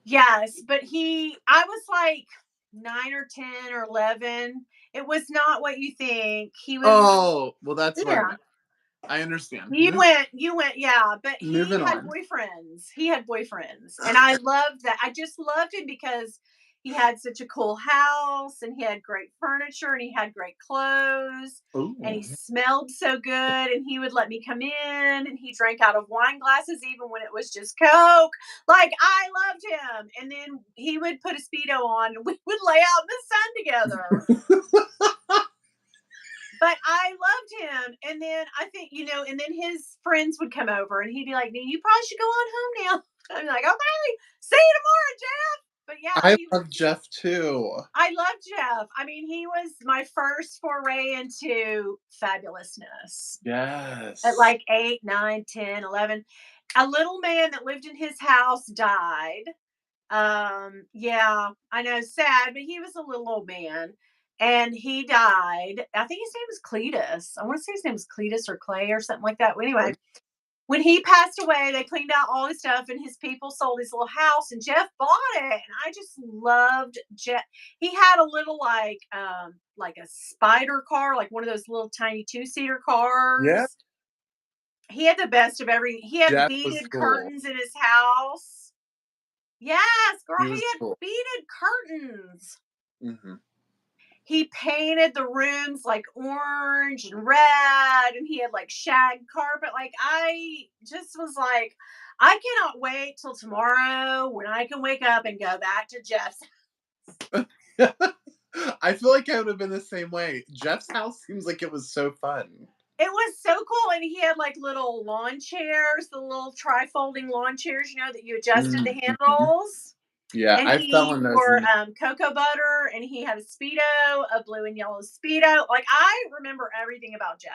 Yes, but I was like 9 or 10 or 11. It was not what you think. He was, Oh, well, that's what yeah. I understand. You went, yeah, but he Moving had on. boyfriends. He had boyfriends. And I loved that. I just loved him because he had such a cool house and he had great furniture and he had great clothes and he Ooh. smelled so good and he would let me come in and he drank out of wine glasses even when it was just Coke. Like I loved him. And then he would put a Speedo on and we would lay out in the sun together. But I loved him. And then I think, and then his friends would come over and he'd be like, "You probably should go on home now." I'm like, "Okay, see you tomorrow, Jeff." But yeah, I love Jeff too. I love Jeff. I mean, he was my first foray into fabulousness at Yes. like 8, 9, 10, 11. A little man that lived in his house died. Yeah, I know, sad, but he was a little old man and he died. I think his name was Cletus. I want to say his name was Cletus or Clay or something like that. Well, anyway, when he passed away, they cleaned out all his stuff, and his people sold his little house, and Jeff bought it, and I just loved Jeff. He had a little like a spider car, like one of those little tiny two-seater Yeah, cars. He had the best of every. He had Jeff was beaded cool. curtains in his house. Yes, girl, He he was had cool. beaded curtains. Hmm. He painted the rooms like orange and red, and he had like shag carpet. Like, I just was like, I cannot wait till tomorrow when I can wake up and go back to Jeff's. I feel like I would have been the same way. Jeff's house seems like it was so fun. It was so cool, and he had like little lawn chairs, the little tri-folding lawn chairs, that you adjusted the Mhm. handles. Yeah, And I fell he in those. wore cocoa butter, and he had a Speedo, a blue and yellow Speedo. Like, I remember everything about Jeff.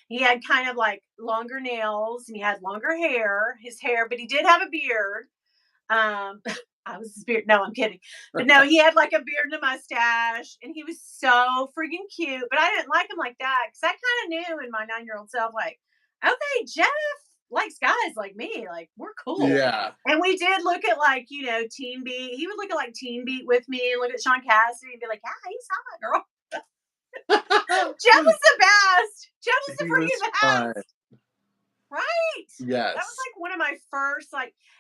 He had kind of like longer nails, and he had longer hair, his hair, but he did have a beard. Um, I was his beard. No, I'm kidding. But no, he had like a beard and a mustache, and he was so freaking cute. But I didn't like him like that because I kind of knew in my 9-year-old self, like, okay, Jeff likes guys like me. Like, we're cool. Yeah. And we did look at like, Teen Beat. He would look at like Teen Beat with me and look at Sean Cassidy and be like, yeah, he's hot, girl. Jeff was the best. Jeff was the He was freaking fun. best. Right. That was Yes. like one of my first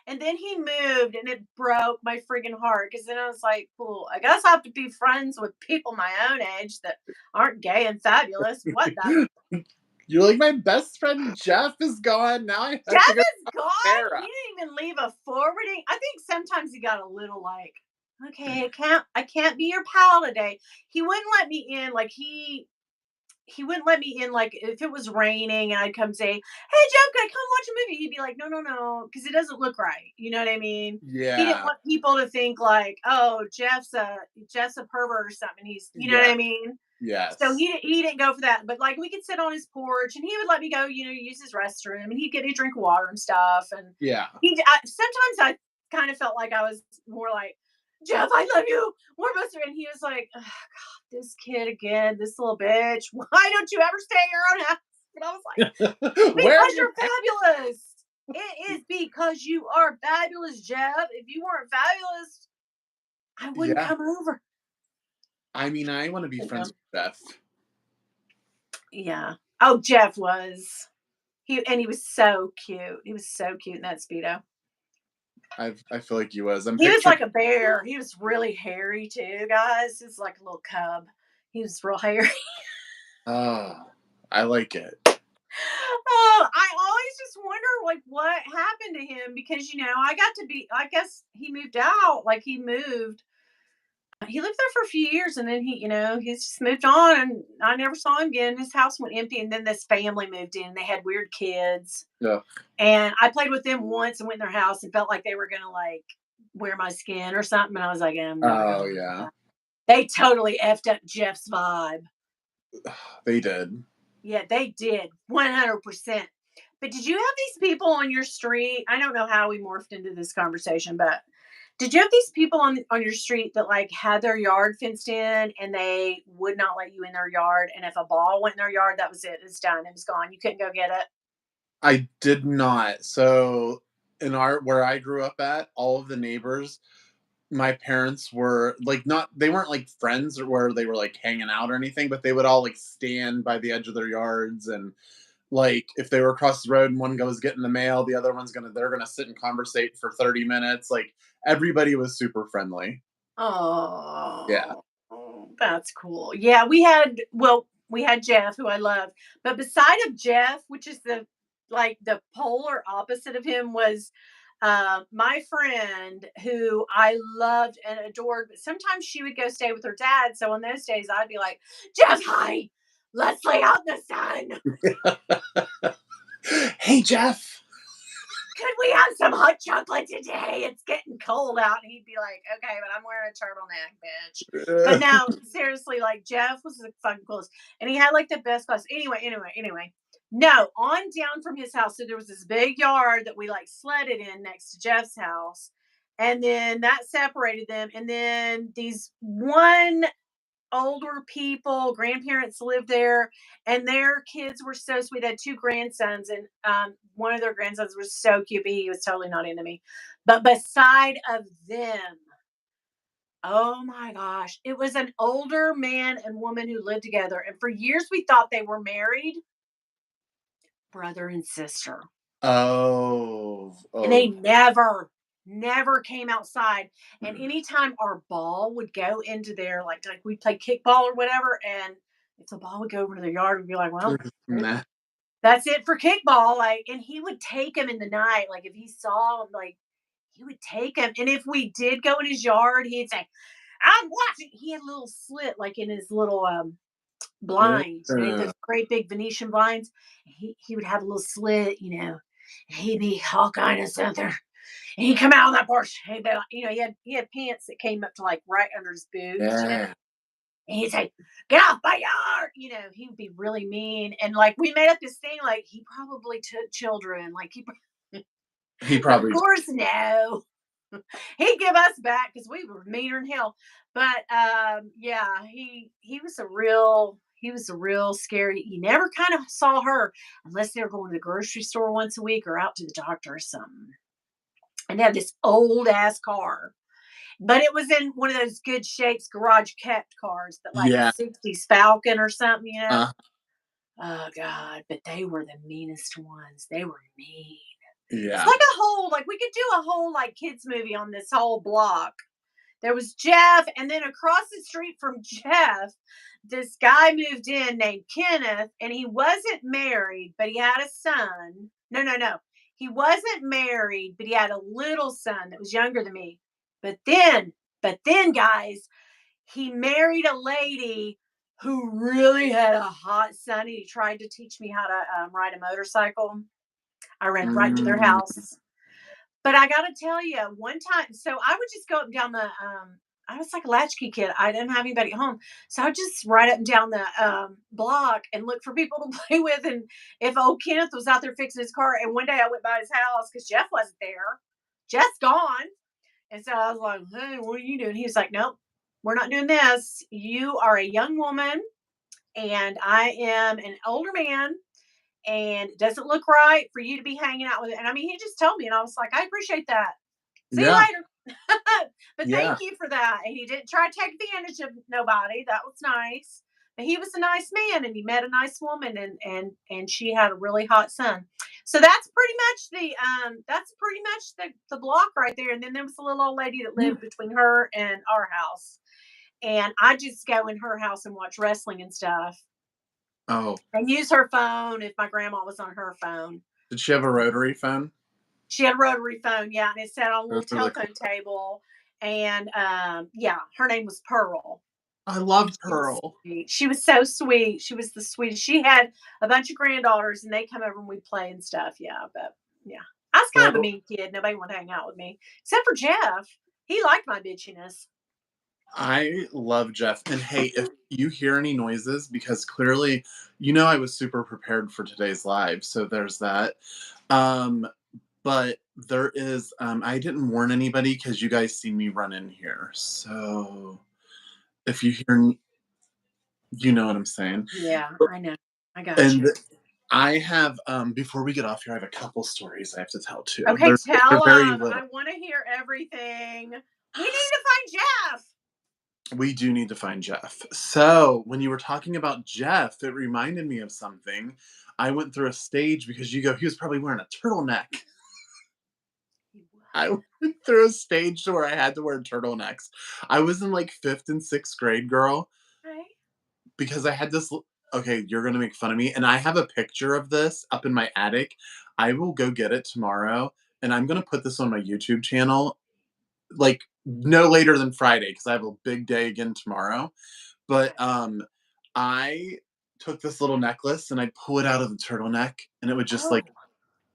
and then he moved, and it broke my freaking heart because then I was like, cool, I guess I have to be friends with people my own age that aren't gay and fabulous. What the You're like, my best friend Jeff is gone. Now I Jeff have to go to is gone? He Sarah. didn't even leave a forwarding. I think sometimes he got a little like, okay, I can't be your pal today. He wouldn't let me in. Like, he wouldn't let me in, like, if it was raining and I'd come say, hey Jeff, can I come watch a movie? He'd be like, no, no, no, because it doesn't look right. You know what I mean? He didn't Yeah. want people to think like, oh, Jeff's a pervert or something. He's, you know what Yeah. I mean? So Yes. he didn't go for that. But like, we could sit on his porch, and he would let me go, use his restroom, and he'd get me a drink of water and stuff. And Yeah. sometimes I kind of felt like I was more like, Jeff, I love you. We're best friends. And he was like, oh, God, this kid again, this little bitch. Why don't you ever stay at your own house? And I was like, Where are because your you're fabulous. It is because you are fabulous, Jeff. If you weren't fabulous, I wouldn't Yeah. come over. I mean, I want to be You friends know? with Jeff. Yeah. Oh, Jeff was. He was so cute. He was so cute in that Speedo. I feel like he was. I'm He was picturing. like a bear. He was really hairy too, guys. He was like a little cub. He was real hairy. Oh, I like it. Oh, I always just wonder like what happened to him because I got to be. I guess he moved out. Like, he moved. He lived there for a few years, and then he's just moved on, and I never saw him again. His house went empty, and then this family moved in. They had weird kids, Yeah. and I played with them once and went in their house and felt like they were gonna like wear my skin or something. And I was like, I'm never Oh gonna do yeah, that. They totally effed up Jeff's vibe. they did. Yeah, they did 100%. But did you have these people on your street? I don't know how we morphed into this conversation, but did you have these people on your street that like had their yard fenced in and they would not let you in their yard? And if a ball went in their yard, that was it. It's done. It was gone. You couldn't go get it. I did not. So in our where I grew up at, all of the neighbors, my parents were like not they weren't like friends or where they were like hanging out or anything, but they would all like stand by the edge of their yards and like if they were across the road and one goes getting the mail, the other one's they're gonna sit and conversate for 30 minutes. Like everybody was super friendly. Yeah. Oh, that's cool. Yeah, we had Jeff, who I love, but beside of Jeff, which is the polar opposite of him, was my friend who I loved and adored. But sometimes she would go stay with her dad. So on those days, I'd be like, Jeff, hi, let's lay out in the sun. Hey Jeff. Could we have some hot chocolate today? It's getting cold out. And he'd be like, okay, but I'm wearing a turtleneck, bitch. But no, seriously, like, Jeff was the fucking coolest. And he had like the best class. Anyway. No, on down from his house. So there was this big yard that we like sledded in next to Jeff's house. And then that separated them. And then these one older people, grandparents lived there, and their kids were so sweet. They had two grandsons, and one of their grandsons was so cute, but he was totally not into me. But beside of them, oh my gosh, it was an older man and woman who lived together, and for years we thought they were married, brother and sister. Oh, And they oh, never came outside. And mm. anytime our ball would go into their like we play kickball or whatever, and if the ball would go over to their yard, we'd be like, They're well, just meh. that's it for kickball. Like, and he would take him in the night. Like if he saw him, like he would take him. And if we did go in his yard, he'd say, I'm watching. He had a little slit like in his little blinds, right? Those Uh, great big Venetian blinds. He would have a little slit, and he'd be all kind of something. And he'd come out on that porch. He'd be like, he had pants that came up to like right under his boots. yeah. And he'd say, "Get off my yard!" He would be really mean. And like we made up this thing, like he probably took children. Like He of probably course, no. He'd give us back because we were meaner than hell. But yeah, he was a real scary. You never kind of saw her unless they were going to the grocery store once a week or out to the doctor or something. And they had this old ass car. But it was in one of those good shapes garage kept cars that like a yeah. 60s Falcon or something. Uh, Oh God, but they were the meanest ones. They were mean. It's yeah. like a whole like we could do a whole like kids movie on this whole block. There was Jeff, and then across the street from Jeff, this guy moved in named Kenneth, and he wasn't married, but he had a son. No, no, no. He wasn't married, but he had a little son that was younger than me. But then, guys, he married a lady who really had a hot son, and he tried to teach me how to ride a motorcycle. I ran right into their Mm, house. But I gotta tell you, one time, so I would just go up and down I was like a latchkey kid. I didn't have anybody at home. So I would just ride up and down the block and look for people to play with. And if old Kenneth was out there fixing his car, and one day I went by his house because Jeff wasn't there. Jeff's gone. And so I was like, hey, what are you doing? He was like, nope, we're not doing this. You are a young woman, and I am an older man, and it doesn't look right for you to be hanging out with it. And I mean, he just told me, and I was like, I appreciate that. See you yeah. later. But thank Yeah. you for that. And he didn't try to take advantage of nobody. That was nice. But he was a nice man, and he met a nice woman, and she had a really hot son. So that's pretty much the block right there. And then there was a little old lady that lived between her and our house. And I just go in her house and watch wrestling and stuff Oh, and use her phone if my grandma was on her phone. did she have a rotary phone? She had a rotary phone, yeah, and it sat on a little Those are really cool. telephone table. And yeah, her name was Pearl. I love She was Pearl. sweet. She was so sweet. She was the sweetest. She had a bunch of granddaughters, and they come over and we play and stuff. Yeah, but yeah, I was kind of a Pearl. mean kid. Nobody wanted to hang out with me except for Jeff. He liked my bitchiness. I love Jeff. And hey, if you hear any noises, because clearly, I was super prepared for today's live, so there's that. Um, but there is, I didn't warn anybody because you guys see me run in here. So if you hear, you know what I'm saying. Yeah, I know. I got And you. I have, before we get off here, I have a couple stories I have to tell too. Okay, They're tell very them. I little. want to hear everything. We need to find Jeff. We do need to find Jeff. So, when you were talking about Jeff, it reminded me of something. I went through a stage because he was probably wearing a turtleneck. I went through a stage to where I had to wear turtlenecks. I was in like fifth and sixth grade, girl, Okay. because I had this. Okay, you're going to make fun of me. And I have a picture of this up in my attic. I will go get it tomorrow. And I'm going to put this on my YouTube channel like no later than Friday because I have a big day again tomorrow. But Okay. I took this little necklace and I pull it out of the turtleneck and it would just Oh. like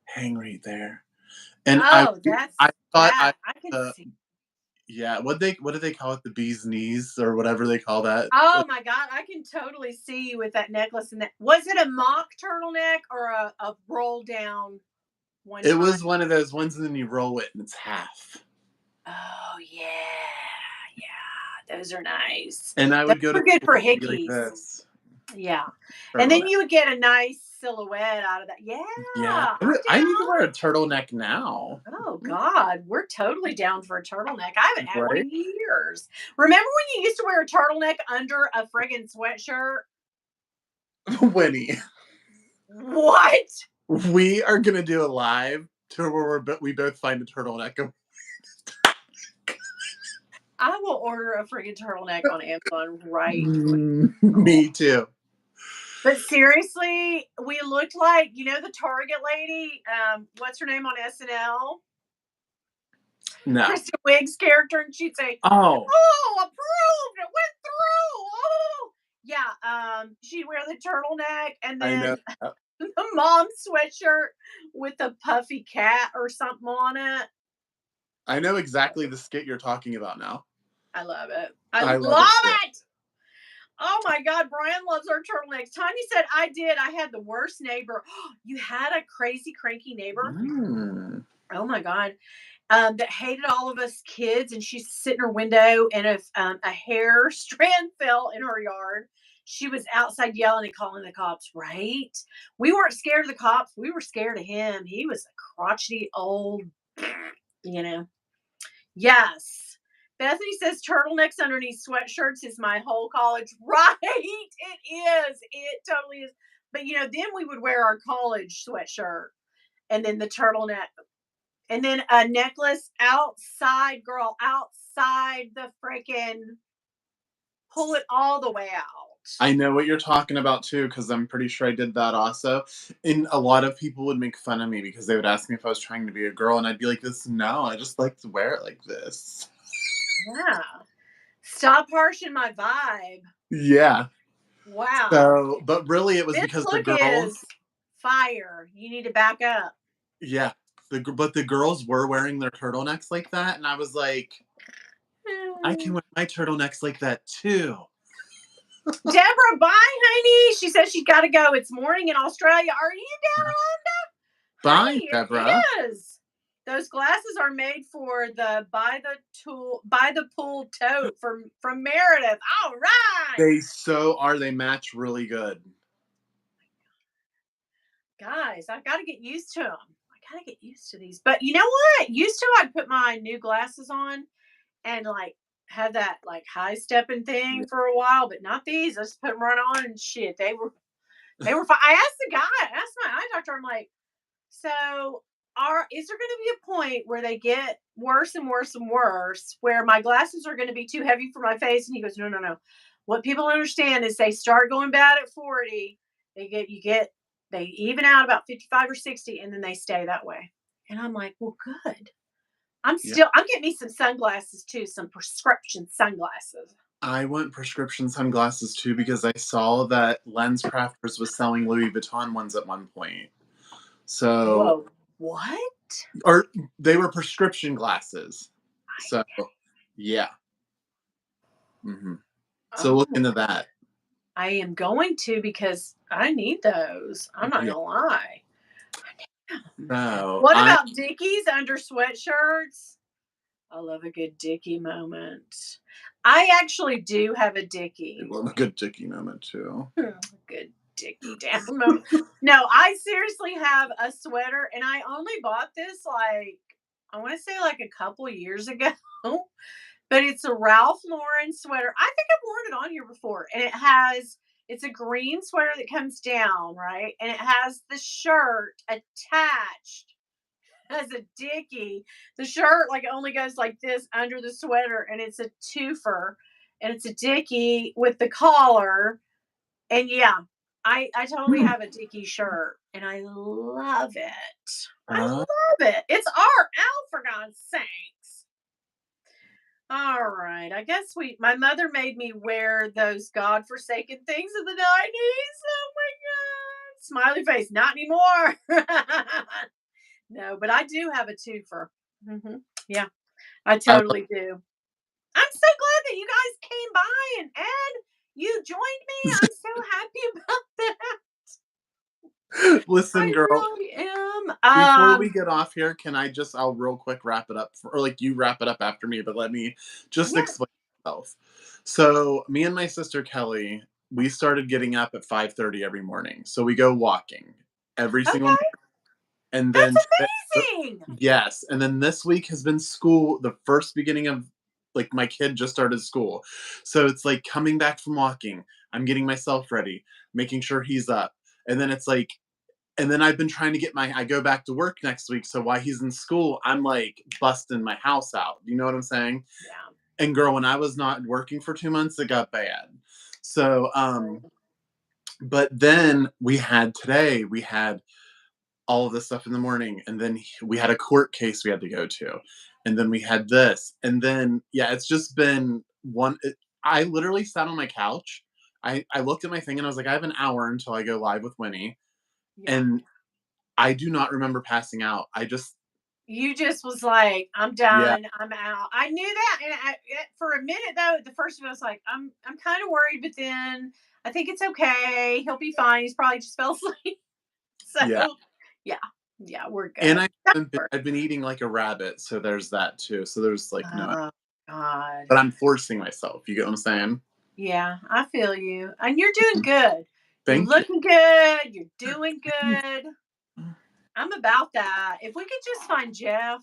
hang right there. And Oh, I thought I can uh, see. yeah, what do they call it? The bee's knees or whatever they call that. Oh my god, I can totally see you with that necklace and that. Was it a mock turtleneck or a roll down one It time? was one of those ones and then you roll it and it's half. Oh yeah, yeah. Those are nice. And I Those would go to are good school for and be like hickeys. this. Yeah. And then Turtleneck. you would get a nice silhouette out of that. Yeah, Yeah. I'm I need to down. wear a turtleneck now. Oh God, we're totally down for a turtleneck. I haven't had one Right? in years. Remember when you used to wear a turtleneck under a friggin' sweatshirt? Winnie, What? we are gonna do a live tour where we both find a turtleneck. I will order a friggin' turtleneck on Amazon right quick. Me too. But seriously, we looked like, the Target lady, what's her name on SNL? No. Kristen Wiig's character, and she'd say, Oh, "Oh, approved! It went through! Oh!" Yeah, she'd wear the turtleneck and I know. then the mom sweatshirt with a puffy cat or something on it. I know exactly the skit you're talking about now. I love it. I I love it love too. it! Oh my God, Brian loves our turtlenecks. Tanya said, I did. I had the worst neighbor. You had a crazy, cranky neighbor? Mm. Oh my God. That hated all of us kids. And she's sitting in her window, and if a hair strand fell in her yard, she was outside yelling and calling the cops, right? We weren't scared of the cops. We were scared of him. He was a crotchety old, you know. Yes. Bethany says turtlenecks underneath sweatshirts is my whole college. Right. It is. It totally is. But then we would wear our college sweatshirt and then the turtleneck and then a necklace outside, girl, outside the freaking pull it all the way out. I know what you're talking about too, because I'm pretty sure I did that also. And a lot of people would make fun of me because they would ask me if I was trying to be a girl, and I'd be like, "This, no, I just like to wear it like this." Yeah. Stop harshing my vibe. Yeah. Wow. So, but really, it was This because the look girls, is fire. You need to back up. yeah, but the girls were wearing their turtlenecks like that, and I was like, I can wear my turtlenecks like that too. Deborah, bye, honey. She says she's got to go. It's morning in Australia. Are you down, Bye, honey? Deborah. It is. Those glasses are made for the by the pool tote from Meredith. All right, They so are. They match really good. guys, I got to get used to them. I got to get used to these. But you know what? Used to, I'd put my new glasses on and like have that like high stepping Yeah. thing for a while, but not these. I just put them right on and shit. They were fine. I asked the guy, I asked my eye doctor, I'm like, so is there going to be a point where they get worse and worse and worse, where my glasses are going to be too heavy for my face? And he goes, no, no, no. What people understand is they start going bad at 40. They even out about 55 or 60, and then they stay that way. And I'm like, well, good. Yeah. I'm getting me some sunglasses too, some prescription sunglasses. I want prescription sunglasses too because I saw that LensCrafters was selling Louis Vuitton ones at one point. So, Whoa, what? or they were prescription glasses. So, yeah. hmm So look Oh, into that. I am going to because I need those. I'm not Yeah. gonna lie. So What I about Dickies under sweatshirts? I love a good Dickie moment. I actually do have a Dickie. love a good Dickie moment too. Good Dickie down moment. No, I seriously have a sweater, and I only bought this like I want to say like a couple years ago. But it's a Ralph Lauren sweater. I think I've worn it on here before. And it's a green sweater that comes down, right? And it has the shirt attached as a dickie. The shirt like only goes like this under the sweater, and it's a twofer. And it's a dickie with the collar. And yeah, I totally have a dickie shirt, and I love it. I Uh, love it. It's art out for God's sakes. All right. I guess my mother made me wear those godforsaken things of the 90s. Oh my God. Smiley face. Not anymore. No, but I do have a twofer. Yeah, I I totally do. I'm so glad that you guys came by and Ed, you joined me. I'm so happy about that. listen, I girl. really am. Before we get off here, can I just I'll real quick wrap it up or like you wrap it up after me, but let me just Yeah. explain. myself. So me and my sister Kelly, we started getting up at 5:30 every morning. So we go walking every single morning. Okay, And that's then today, amazing. yes, and then this week has been school, the first beginning of like my kid just started school. So it's like coming back from walking, I'm getting myself ready, making sure he's up. And then it's like and then I've been trying to get my I go back to work next week, so while he's in school, I'm like busting my house out. You know what I'm saying? Yeah. And girl, when I was not working for 2 months, it got bad. So, but then we had all of this stuff in the morning, and then we had a court case we had to go to, and then we had this, and then yeah, it's just been I literally sat on my couch. I looked at my thing and I was like, I have an hour until I go live with Winnie, Yeah. and I do not remember passing out. I just You just was like, "I'm yeah, done. I'm out." I knew that, and for a minute though, the first one I was like, I'm kind of worried," but then I think it's okay. He'll be fine. He's probably just fell asleep. yeah, So, yeah, yeah, we're and good. That worked. I've been eating like a rabbit, so there's that too. So there's like no, Oh God. but I'm forcing myself. You get what I'm saying? Yeah, I feel you, and you're doing good. You're Thank you. looking good. You're doing good. I'm about that. If we could just find Jeff,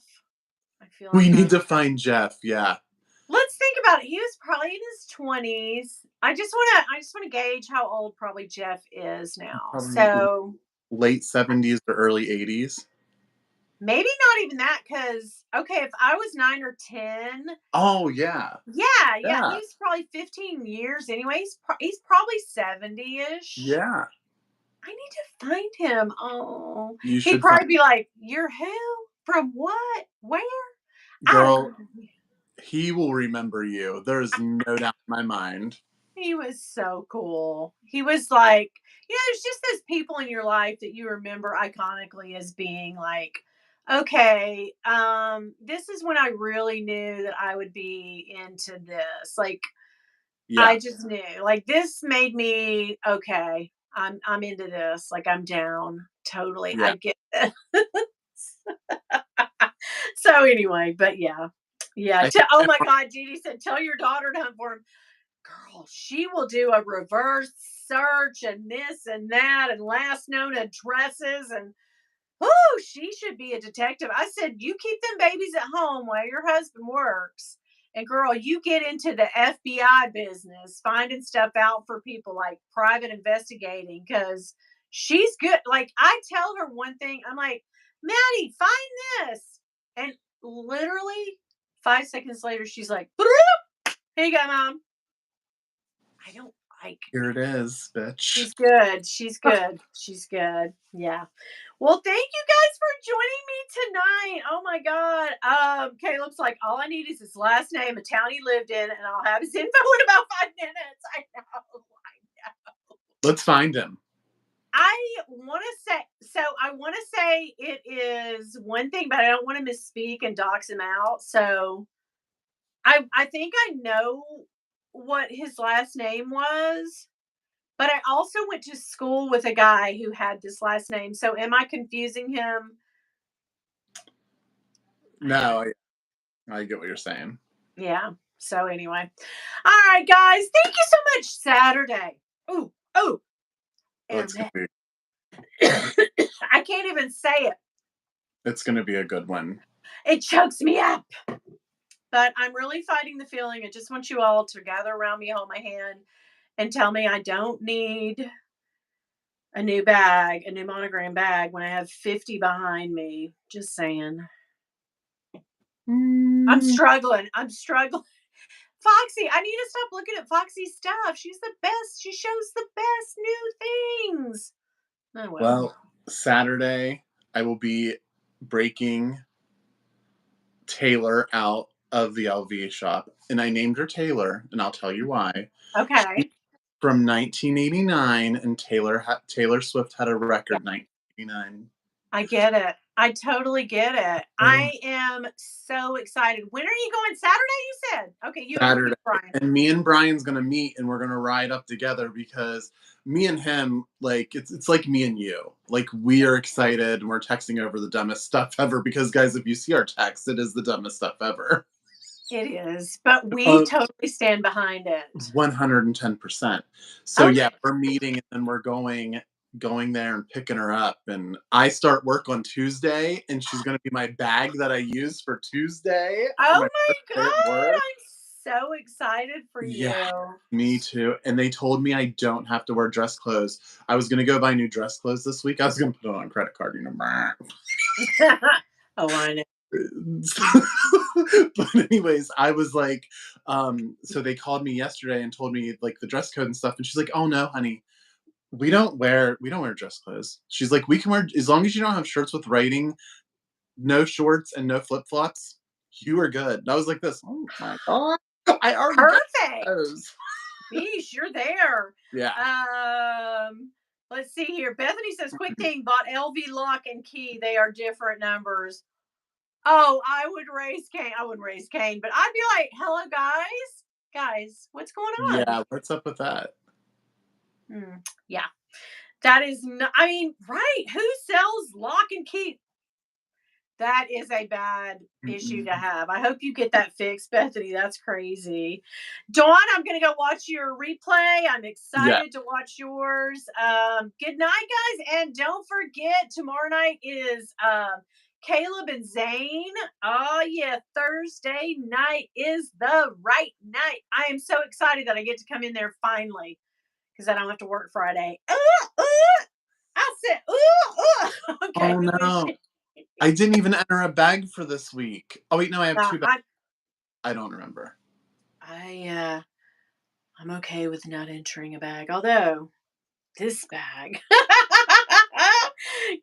I feel We like need I. to find Jeff. Yeah, Let's think about it. He was probably in his 20s. I just want to gauge how old probably Jeff is now. probably So late 70s or early 80s. maybe not even that, because okay, if I was 9 or 10, Oh yeah, yeah, yeah, he's probably 15 years anyway. He's probably 70-ish. yeah. I need to find him. Oh, You he'd should find probably be like, "You're who? From what? Where?" I don't girl. know. He will remember you. There's no doubt in my mind. He was so cool. He was like, there's just those people in your life that you remember iconically as being like, okay, this is when I really knew that I would be into this. Like, I Yeah, just knew. Like, this made me okay. I'm into this. Like, I'm down. Totally. yeah. I get it. So anyway, but yeah. Yeah. I Oh think my God, Jeannie said, tell your daughter to hunt for him. Girl, she will do a reverse search and this and that and last known addresses, and oh, she should be a detective. I said, you keep them babies at home while your husband works. And girl, you get into the FBI business, finding stuff out for people like private investigating, because she's good. Like, I tell her one thing, I'm like, Maddie, find this. And literally 5 seconds later, she's like, here you go, mom. I don't like. here it is, bitch. She's good. She's good. She's good. Yeah. Well, thank you guys for joining me tonight. Oh my God. Caleb's like, all I need is his last name, a town he lived in, and I'll have his info in about 5 minutes. I know. Let's find him. I want to say, I want to say it is one thing, but I don't want to misspeak and dox him out. So I think I know what his last name was. But I also went to school with a guy who had this last name. So am I confusing him? I don't. No, I get what you're saying. Yeah. So anyway. All right, guys. Thank you so much. Saturday. Oh, oh. Oh, And then gonna I can't even say it. it's gonna be a good one. It chokes me up. But I'm really fighting the feeling. I just want you all to gather around me, hold my hand, and tell me I don't need a new bag, a new monogram bag when I have 50 behind me. Just saying. I'm Mm. struggling. I'm struggling. Foxy, I need to stop looking at Foxy's stuff. She's the best. She shows the best new things. Oh well. Well, Saturday I will be breaking Taylor out of the LV shop, and I named her Taylor, and I'll tell you why. She's Okay. from 1989, and Taylor Swift had a Yeah, record 1989. I get it. I totally get it. Oh. I am so excited. When are you going? Saturday, you said? Okay, you Saturday, Brian. and me and Brian's gonna meet, and we're gonna ride up together because me and him, like it's like me and you, like we are excited, and we're texting over the dumbest stuff ever. Because guys, if you see our text, it is the dumbest stuff ever. It is, but we Uh, totally stand behind it. 110%. So Okay. yeah, we're meeting and then we're going there and picking her up. And I start work on Tuesday, and she's gonna be my bag that I use for Tuesday for Oh my first my day at god, work. I'm so excited for Yeah, you. me too. And they told me I don't have to wear dress clothes. I was gonna go buy new dress clothes this week. I was gonna put it on a credit card, you know. Oh, I know. But anyways, I was like, so they called me yesterday and told me like the dress code and stuff, and she's like, "Oh no, honey, we don't wear dress clothes." She's like, "We can wear as long as you don't have shirts with writing, no shorts, and no flip flops. You are good." And I was like, "This, oh my god, I already got Perfect. those." Beesh, you're there. Yeah, Um, let's see here. Bethany says, quick thing, bought LV lock and key. They are different numbers. Oh, I would raise Cain. I wouldn't raise Cain, but I'd be like, hello, guys. Guys, what's going on? yeah. What's up with that? Hmm, yeah. That is not, I mean, right. Who sells lock and key? That is a bad issue to Mm-mm. have. I hope you get that fixed, Bethany. That's crazy. Dawn, I'm going to go watch your replay. I'm Yeah, excited to watch yours. Good night, guys. And don't forget, tomorrow night is Caleb and Zane. Oh, yeah. Thursday night is the right night. I am so excited that I get to come in there finally because I don't have to work Friday. I said, okay, oh who is no, she? I didn't even enter a bag for this week. Oh wait, no, I have Uh, two bags. I I don't remember. I I'm okay with not entering a bag, although this bag.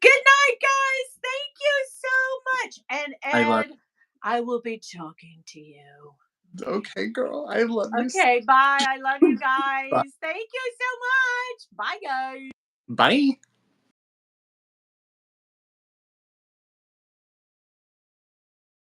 Good night, guys. Thank you so much. And I love. Ed, I will be talking to you. Okay, girl, I love you. Okay, bye. I love you Bye. guys. Thank you so much. Bye, guys. Bye.